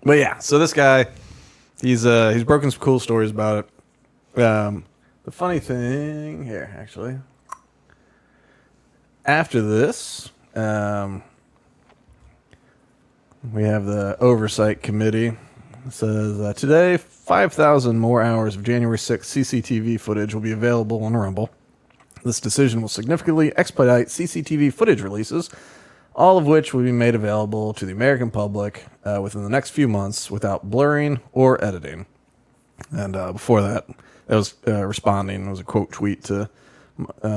yeah. So this guy, he's broken some cool stories about it. The funny thing here, actually, after this, we have the oversight committee. It says today, 5,000 more hours of January 6th CCTV footage will be available on Rumble. This decision will significantly expedite CCTV footage releases, all of which will be made available to the American public within the next few months without blurring or editing. And before that, it was responding. It was a quote tweet to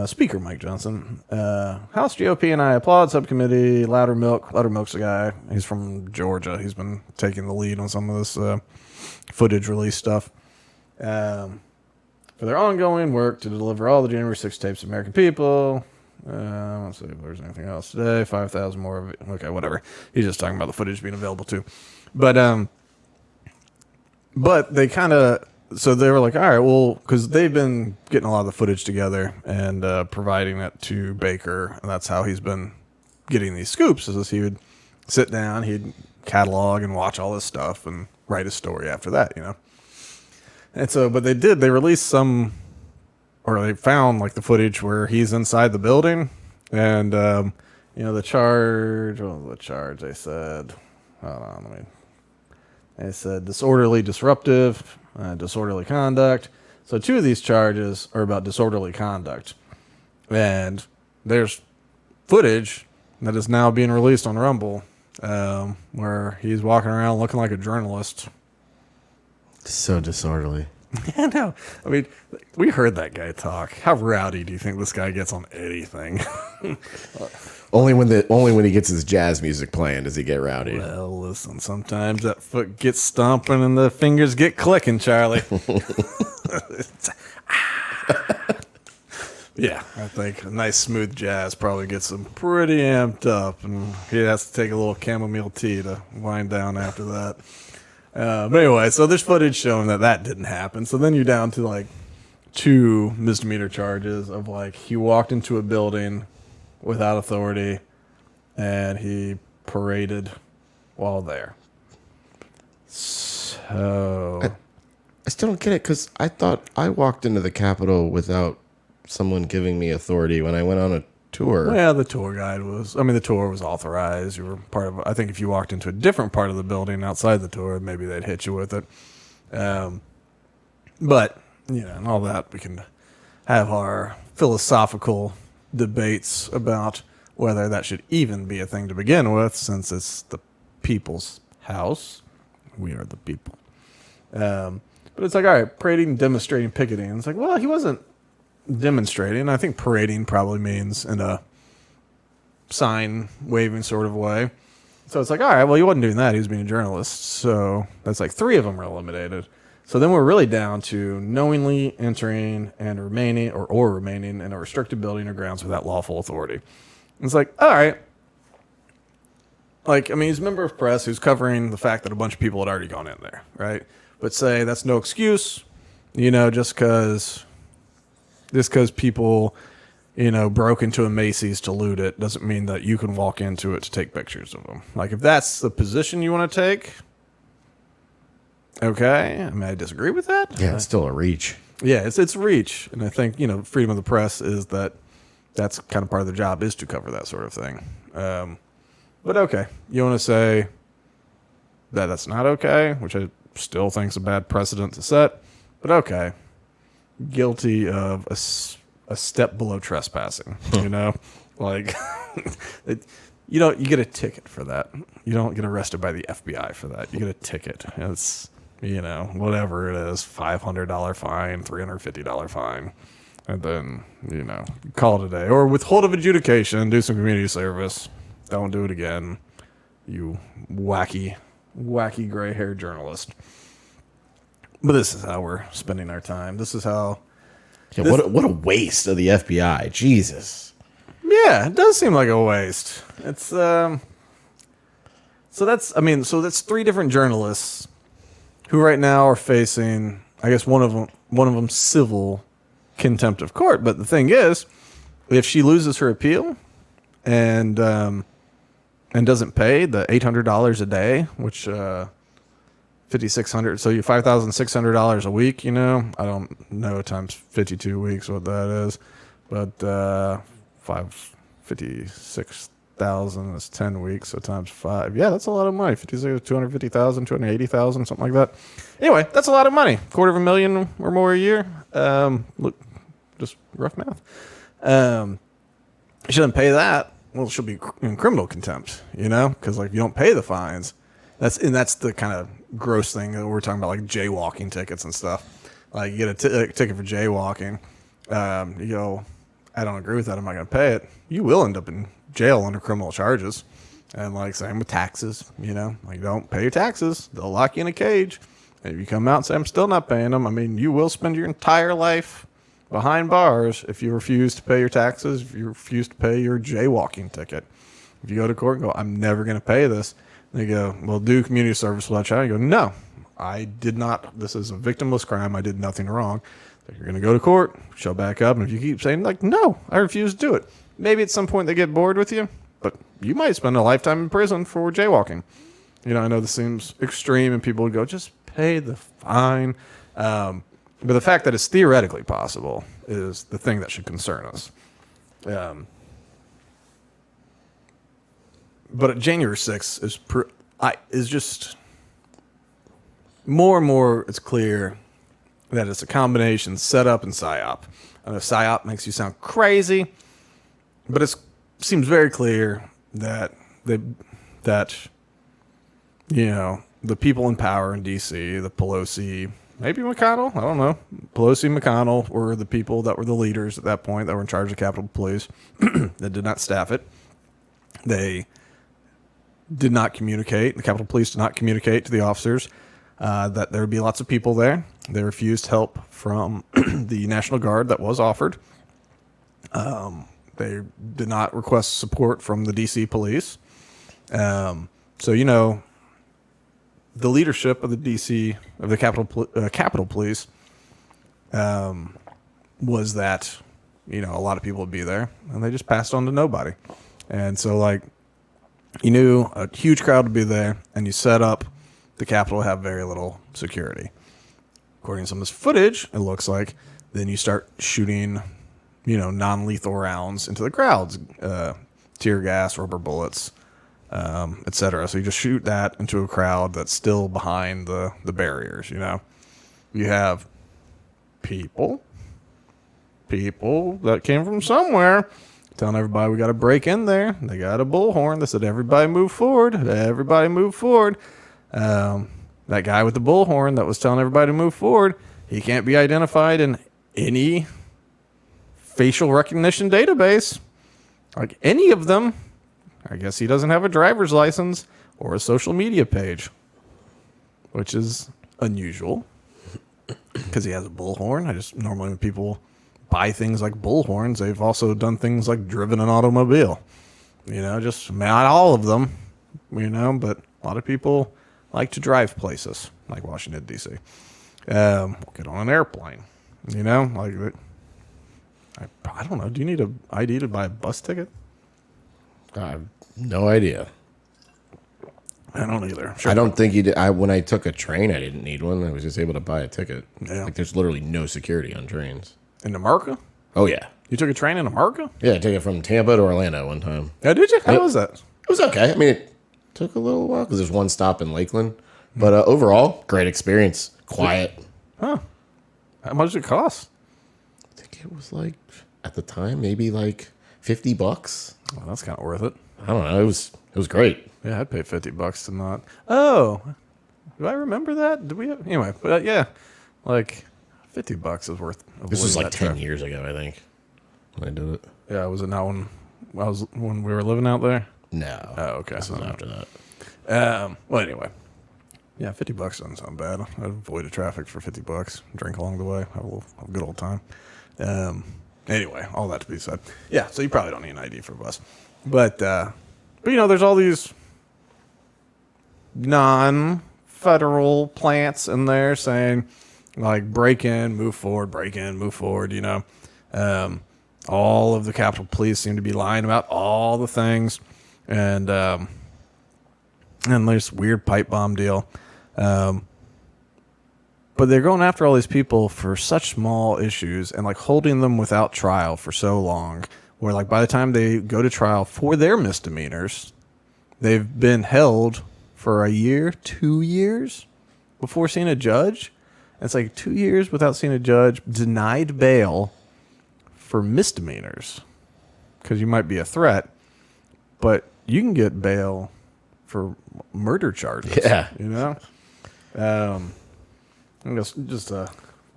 Speaker Mike Johnson. House GOP and I applaud subcommittee. Louder Milk. Louder Milk's a guy. He's from Georgia. He's been taking the lead on some of this footage release stuff. For their ongoing work to deliver all the January 6th tapes to American people. Let's see if there's anything else today. 5,000 more of it. Okay, whatever. He's just talking about the footage being available too. But they kind of, so they were like, all right, well, because they've been getting a lot of the footage together and providing it to Baker. And that's how he's been getting these scoops, is he would sit down, he'd catalog and watch all this stuff and write a story after that, you know. And so, but they released some, or they found like the footage where he's inside the building and, you know, the charge, what was the charge they said? Hold on, they said disorderly, disruptive, disorderly conduct. So 2 of these charges are about disorderly conduct. And there's footage that is now being released on Rumble where he's walking around looking like a journalist. So disorderly. Yeah, no. I mean, we heard that guy talk. How rowdy do you think this guy gets on anything? Only when he gets his jazz music playing does he get rowdy. Well, listen, sometimes that foot gets stomping and the fingers get clicking, Charlie. Yeah, I think a nice smooth jazz probably gets him pretty amped up, and he has to take a little chamomile tea to wind down after that. But anyway, so there's footage showing that didn't happen. So then you're down to like 2 misdemeanor charges of like he walked into a building without authority and he paraded while there. So I still don't get it because I thought I walked into the Capitol without someone giving me authority when I went on a tour. Yeah, the tour guide was, the tour was authorized. You were part of, I think if you walked into a different part of the building outside the tour, maybe they'd hit you with it. But, you know, and all that, we can have our philosophical debates about whether that should even be a thing to begin with, since it's the people's house. We are the people. But it's like, all right, parading, demonstrating, picketing. It's like, well, he wasn't demonstrating. I think parading probably means in a sign waving sort of way. So it's like, all right, well, he wasn't doing that. He was being a journalist. So that's like 3 of them are eliminated. So then we're really down to knowingly entering and remaining or remaining in a restricted building or grounds without lawful authority. It's like, all right. Like, he's a member of press who's covering the fact that a bunch of people had already gone in there, right? But say that's no excuse, you know, just because Just because people, broke into a Macy's to loot it doesn't mean that you can walk into it to take pictures of them. Like, if that's the position you want to take, okay. I mean, I disagree with that. Yeah, it's still a reach. Yeah, it's reach. And I think, freedom of the press is that's kind of part of the job, is to cover that sort of thing. But okay, you want to say that that's not okay, which I still think is a bad precedent to set, but okay. Guilty of a step below trespassing, like you get a ticket for that. You don't get arrested by the FBI for that. You get a ticket. It's, whatever it is, $500 fine, $350 fine. And then, call it a day. Or withhold of adjudication, do some community service. Don't do it again. You wacky gray-haired journalist. But this is how we're spending our time. This is how... Yeah, what a waste of the FBI. Jesus. Yeah, it does seem like a waste. It's... So that's three different journalists who right now are facing, I guess, one of them civil contempt of court. But the thing is, if she loses her appeal and doesn't pay the $800 a day, which $5,600, so you $5,600 a week, I don't know times 52 weeks what that is, but 56,000 is 10 weeks, so times 5, yeah, that's a lot of money. 56, 250,000, 280,000, something like that. Anyway, that's a lot of money. $250,000 or more a year. Look, just rough math. She doesn't pay that. Well, she'll be in criminal contempt, because like you don't pay the fines. That's the kind of gross thing that we're talking about, like jaywalking tickets and stuff. Like you get a ticket for jaywalking. You go, I don't agree with that. I'm not going to pay it. You will end up in jail under criminal charges. And like same with taxes, like don't pay your taxes. They'll lock you in a cage. And if you come out and say, I'm still not paying them, I mean, you will spend your entire life behind bars if you refuse to pay your taxes, if you refuse to pay your jaywalking ticket. If you go to court and go, I'm never going to pay this, they go, well, do community service without charge. You go, no, I did not. This is a victimless crime. I did nothing wrong. So you're going to go to court, show back up, and if you keep saying, like, no, I refuse to do it, maybe at some point they get bored with you, but you might spend a lifetime in prison for jaywalking. I know this seems extreme, and people would go, just pay the fine. But the fact that it's theoretically possible is the thing that should concern us. But January 6th is just more and more. It's clear that it's a combination setup and psyop. I know psyop makes you sound crazy, but it seems very clear that the people in power in D.C., the Pelosi, maybe McConnell, I don't know. Pelosi, McConnell were the people that were the leaders at that point that were in charge of Capitol Police that did not staff it. They did not communicate. The Capitol Police did not communicate to the officers that there would be lots of people there. They refused help from the National Guard that was offered. They did not request support from the D.C. police. So, the leadership of the Capitol Police was that, a lot of people would be there, and they just passed on to nobody. And so, like, you knew a huge crowd would be there, and you set up the Capitol to have very little security. According to some of this footage, it looks like then you start shooting, non-lethal rounds into the crowds, tear gas, rubber bullets, etc. So you just shoot that into a crowd that's still behind the barriers. You have people that came from somewhere telling everybody we got to break in there. They got a bullhorn that said, everybody move forward. Everybody move forward. That guy with the bullhorn that was telling everybody to move forward, he can't be identified in any facial recognition database. Like any of them. I guess he doesn't have a driver's license or a social media page, which is unusual because he has a bullhorn. Normally when people buy things like bullhorns, they've also done things like driven an automobile. Just not all of them, but a lot of people like to drive places like Washington, D.C. Get on an airplane, like I don't know. Do you need a ID to buy a bus ticket? I have no idea. I don't either. Sure. I don't think you did. When I took a train, I didn't need one. I was just able to buy a ticket. Yeah. Like, there's literally no security on trains. In America? Oh, yeah. You took a train in America? Yeah, I took it from Tampa to Orlando one time. Yeah, did you? How Yep. was that? It was okay. I mean, it took a little while because there's one stop in Lakeland. But overall, great experience. Quiet. Huh. How much did it cost? I think it was like, at the time, maybe like $50. Well, that's kind of worth it. I don't know. It was great. Yeah, I'd pay $50 to not. Oh, do I remember that? Did we have, anyway? But yeah, like $50 is worth. This was avoiding like that 10 trip. years ago, I think, when I did it. Yeah, was it not when we were living out there? No. Oh, okay. This was after that. Well, anyway, yeah, $50 doesn't sound bad. I'd avoid the traffic for $50. Drink along the way, have a good old time. Anyway, all that to be said. Yeah, so you probably don't need an ID for a bus, but there's all these non-federal plants in there saying like break in, move forward, break in, move forward. All of the Capitol Police seem to be lying about all the things, and there's weird pipe bomb deal. But they're going after all these people for such small issues and like holding them without trial for so long, where like by the time they go to trial for their misdemeanors, they've been held for a year, 2 years before seeing a judge. And it's like 2 years without seeing a judge, denied bail for misdemeanors because you might be a threat, but you can get bail for murder charges. Yeah. I guess just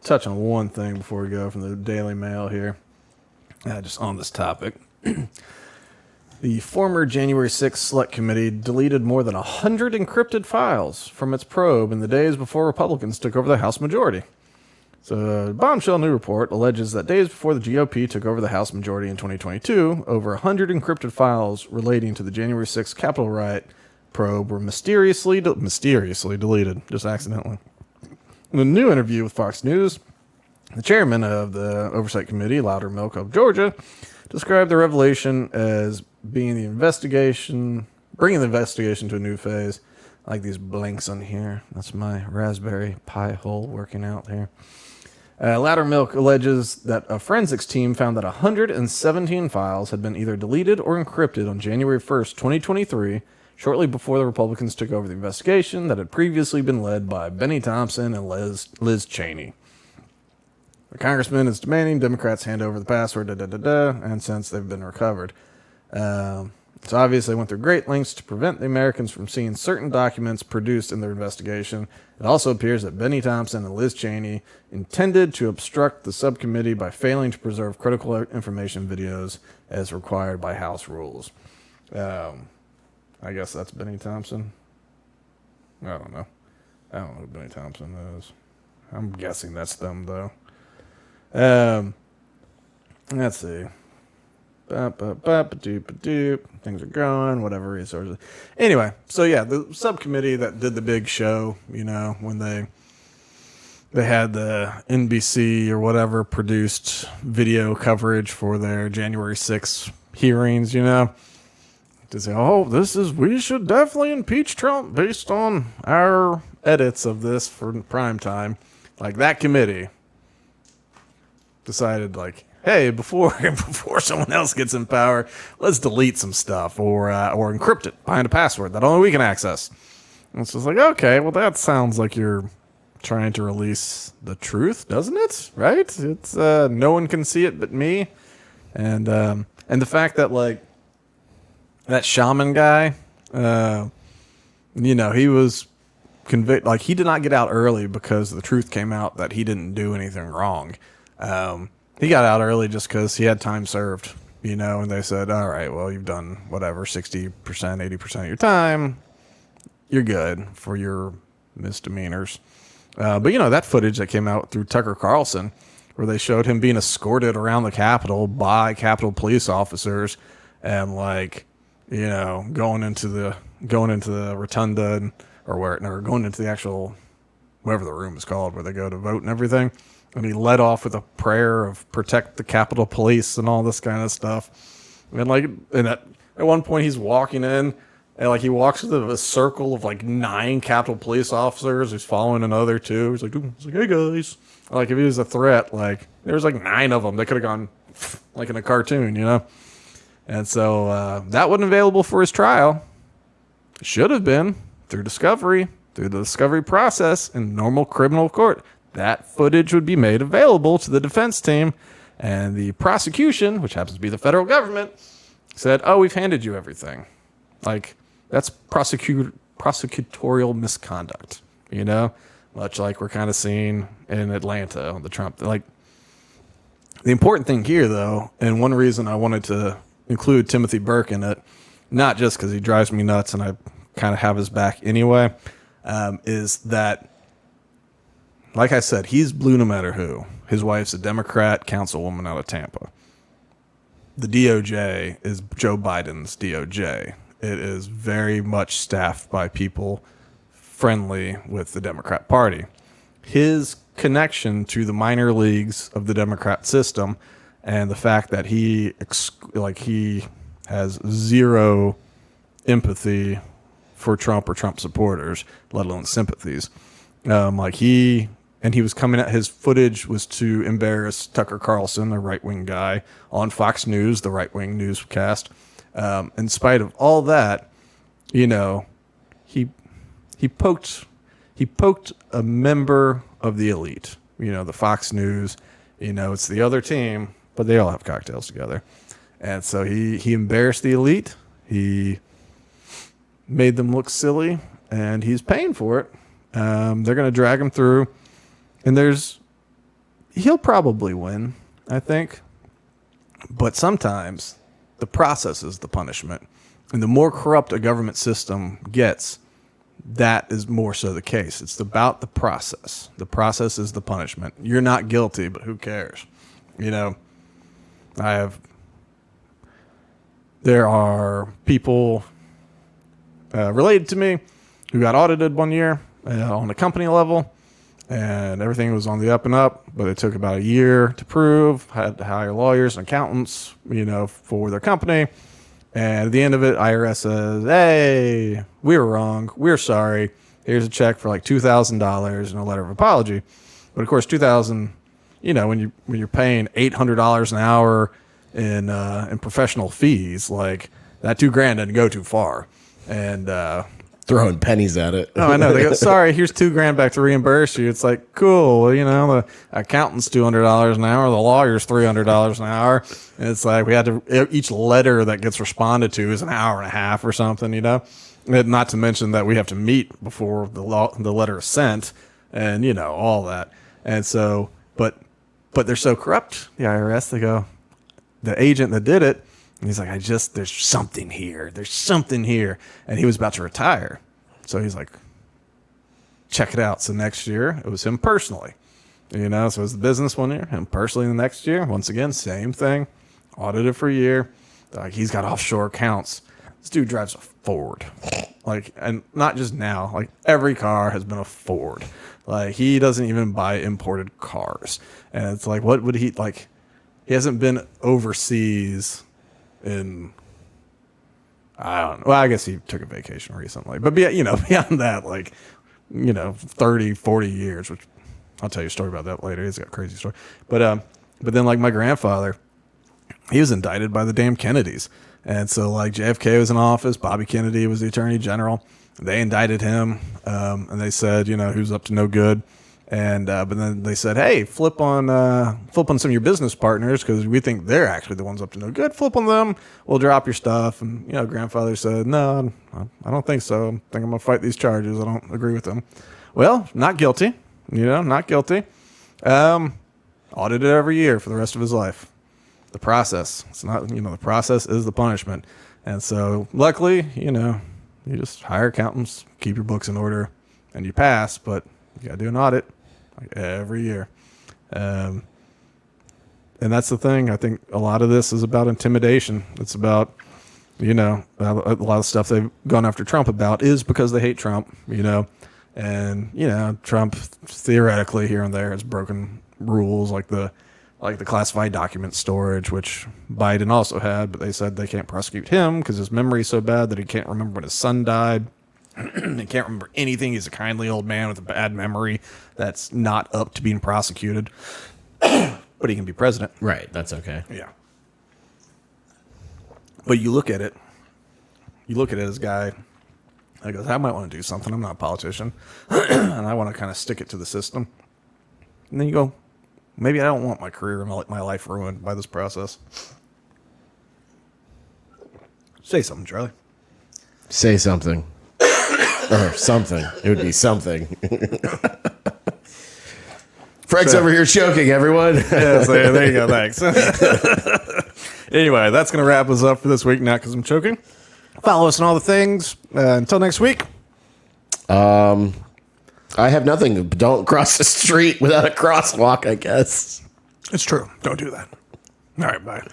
touch on one thing before we go from the Daily Mail here. Just on this topic. The former January 6th Select Committee deleted more than 100 encrypted files from its probe in the days before Republicans took over the House majority. So, a bombshell new report alleges that days before the GOP took over the House majority in 2022, over 100 encrypted files relating to the January 6th Capitol riot probe were mysteriously deleted, just accidentally. In a new interview with Fox News, the chairman of the Oversight Committee, Loudermilk of Georgia, described the revelation as bringing the investigation to a new phase. I like these blanks on here. That's my Raspberry Pi hole working out here. Loudermilk alleges that a forensics team found that 117 files had been either deleted or encrypted on January 1st, 2023, shortly before the Republicans took over the investigation that had previously been led by Benny Thompson and Liz Cheney. The congressman is demanding Democrats hand over the password, and since they've been recovered. It's obvious they went through great lengths to prevent the Americans from seeing certain documents produced in their investigation. It also appears that Benny Thompson and Liz Cheney intended to obstruct the subcommittee by failing to preserve critical information videos as required by House rules. I guess that's Benny Thompson. I don't know who Benny Thompson is. I'm guessing that's them, though. Let's see. Things are going, whatever resources. Anyway, so yeah, the subcommittee that did the big show, when they had the NBC or whatever produced video coverage for their January 6th hearings, to say, we should definitely impeach Trump based on our edits of this for prime time. Like that committee decided hey, before someone else gets in power, let's delete some stuff or encrypt it behind a password that only we can access. And it's just like, okay, well, that sounds like you're trying to release the truth, doesn't it? Right? It's no one can see it but me. And the fact that that shaman guy, he was convicted. He did not get out early because the truth came out that he didn't do anything wrong. He got out early just because he had time served, and they said, all right, well, you've done whatever, 60%, 80% of your time. You're good for your misdemeanors. But that footage that came out through Tucker Carlson, where they showed him being escorted around the Capitol by Capitol police officers and going into the rotunda going into the actual whatever the room is called where they go to vote and everything. And he led off with a prayer of protect the Capitol Police and all this kind of stuff. And like, and at one point he's walking in, and like he walks into a circle of like 9 Capitol Police officers. He's following another 2. He's like, hey guys. Like if he was a threat, like there was like 9 of them. They could have gone like in a cartoon, you know? And so that wasn't available for his trial. It should have been through discovery, through the discovery process in normal criminal court. That footage would be made available to the defense team, and the prosecution, which happens to be the federal government, said, oh, we've handed you everything. Like, that's prosecutorial misconduct, you know? Much like we're kind of seeing in Atlanta on the Trump. Like, the important thing here, though, and one reason I wanted to include Timothy Burke in it, not just because he drives me nuts and I kind of have his back anyway, is that, like I said, he's blue no matter who. His wife's a Democrat councilwoman out of Tampa. The DOJ is Joe Biden's DOJ. It is very much staffed by people friendly with the Democrat Party. His connection to the minor leagues of the Democrat system and the fact that he has zero empathy for Trump or Trump supporters, let alone sympathies. He was coming at his footage was to embarrass Tucker Carlson, a right-wing guy, on Fox News, the right-wing newscast. In spite of all that, you know, he poked a member of the elite. You know, the Fox News. You know, it's the other team, but they all have cocktails together. And so he embarrassed the elite. He made them look silly, and he's paying for it. They're going to drag him through. And he'll probably win, I think. But sometimes the process is the punishment. And the more corrupt a government system gets, that is more so the case. It's about the process. The process is the punishment. You're not guilty, but who cares? You know, there are people related to me who got audited one year on a company level. And everything was on the up and up, but it took about a year to prove. Had to hire lawyers and accountants, you know, for their company. And at the end of it, IRS says, hey, we were wrong. We're sorry. Here's a check for like $2,000 and a letter of apology. But of course, $2,000, you know, when you're paying $800 an hour in professional fees, like that $2,000 didn't go too far. And throwing pennies at it. Oh, I know. They go, sorry, here's $2,000 back to reimburse you. It's like, cool. Well, you know, the accountant's $200 an hour, the lawyer's $300 an hour. And it's like we had to, each letter that gets responded to is an hour and a half or something, you know. And not to mention that we have to meet before the letter is sent, and you know all that. And so, but they're so corrupt, the IRS. They go, the agent that did it. And he's like, there's something here. There's something here. And he was about to retire. So he's like, check it out. So next year, it was him personally. You know, so it was the business one year, him personally the next year. Once again, same thing. Audited for a year. Like, he's got offshore accounts. This dude drives a Ford. Like, and not just now. Like, every car has been a Ford. Like, he doesn't even buy imported cars. And it's like, what would he, like, he hasn't been overseas in, I don't know. Well, I guess he took a vacation recently. But, beyond that, like, 30, 40 years, which I'll tell you a story about that later. He's got a crazy story. But then, like, my grandfather, he was indicted by the damn Kennedys. And so, like, JFK was in office. Bobby Kennedy was the attorney general. They indicted him. And they said, who's up to no good. And but then they said, hey, flip on some of your business partners because we think they're actually the ones up to no good. Flip on them. We'll drop your stuff. And, grandfather said, no, I don't think so. I think I'm going to fight these charges. I don't agree with them. Well, not guilty. Not guilty. Audited every year for the rest of his life. The process. It's not, the process is the punishment. And so luckily, you just hire accountants, keep your books in order, and you pass. But you got to do an audit. Like every year. And that's the thing. I think a lot of this is about intimidation. It's about, a lot of stuff they've gone after Trump about is because they hate Trump, And Trump theoretically here and there has broken rules like the classified document storage, which Biden also had, but they said they can't prosecute him because his memory's so bad that he can't remember when his son died. He can't remember anything. He's a kindly old man with a bad memory that's not up to being prosecuted. But he can be president. Right. That's okay. Yeah. But you look at it as a guy that goes, I might want to do something. I'm not a politician. And I want to kind of stick it to the system. And then you go, maybe I don't want my career and my life ruined by this process. Say something, Charlie. Say something. Or something. It would be something. Frank's over here choking, everyone. Yeah, so there you go. Thanks. Anyway, that's going to wrap us up for this week. Not because I'm choking. Follow us on all the things. Until next week. I have nothing. Don't cross the street without a crosswalk, I guess. It's true. Don't do that. All right, bye.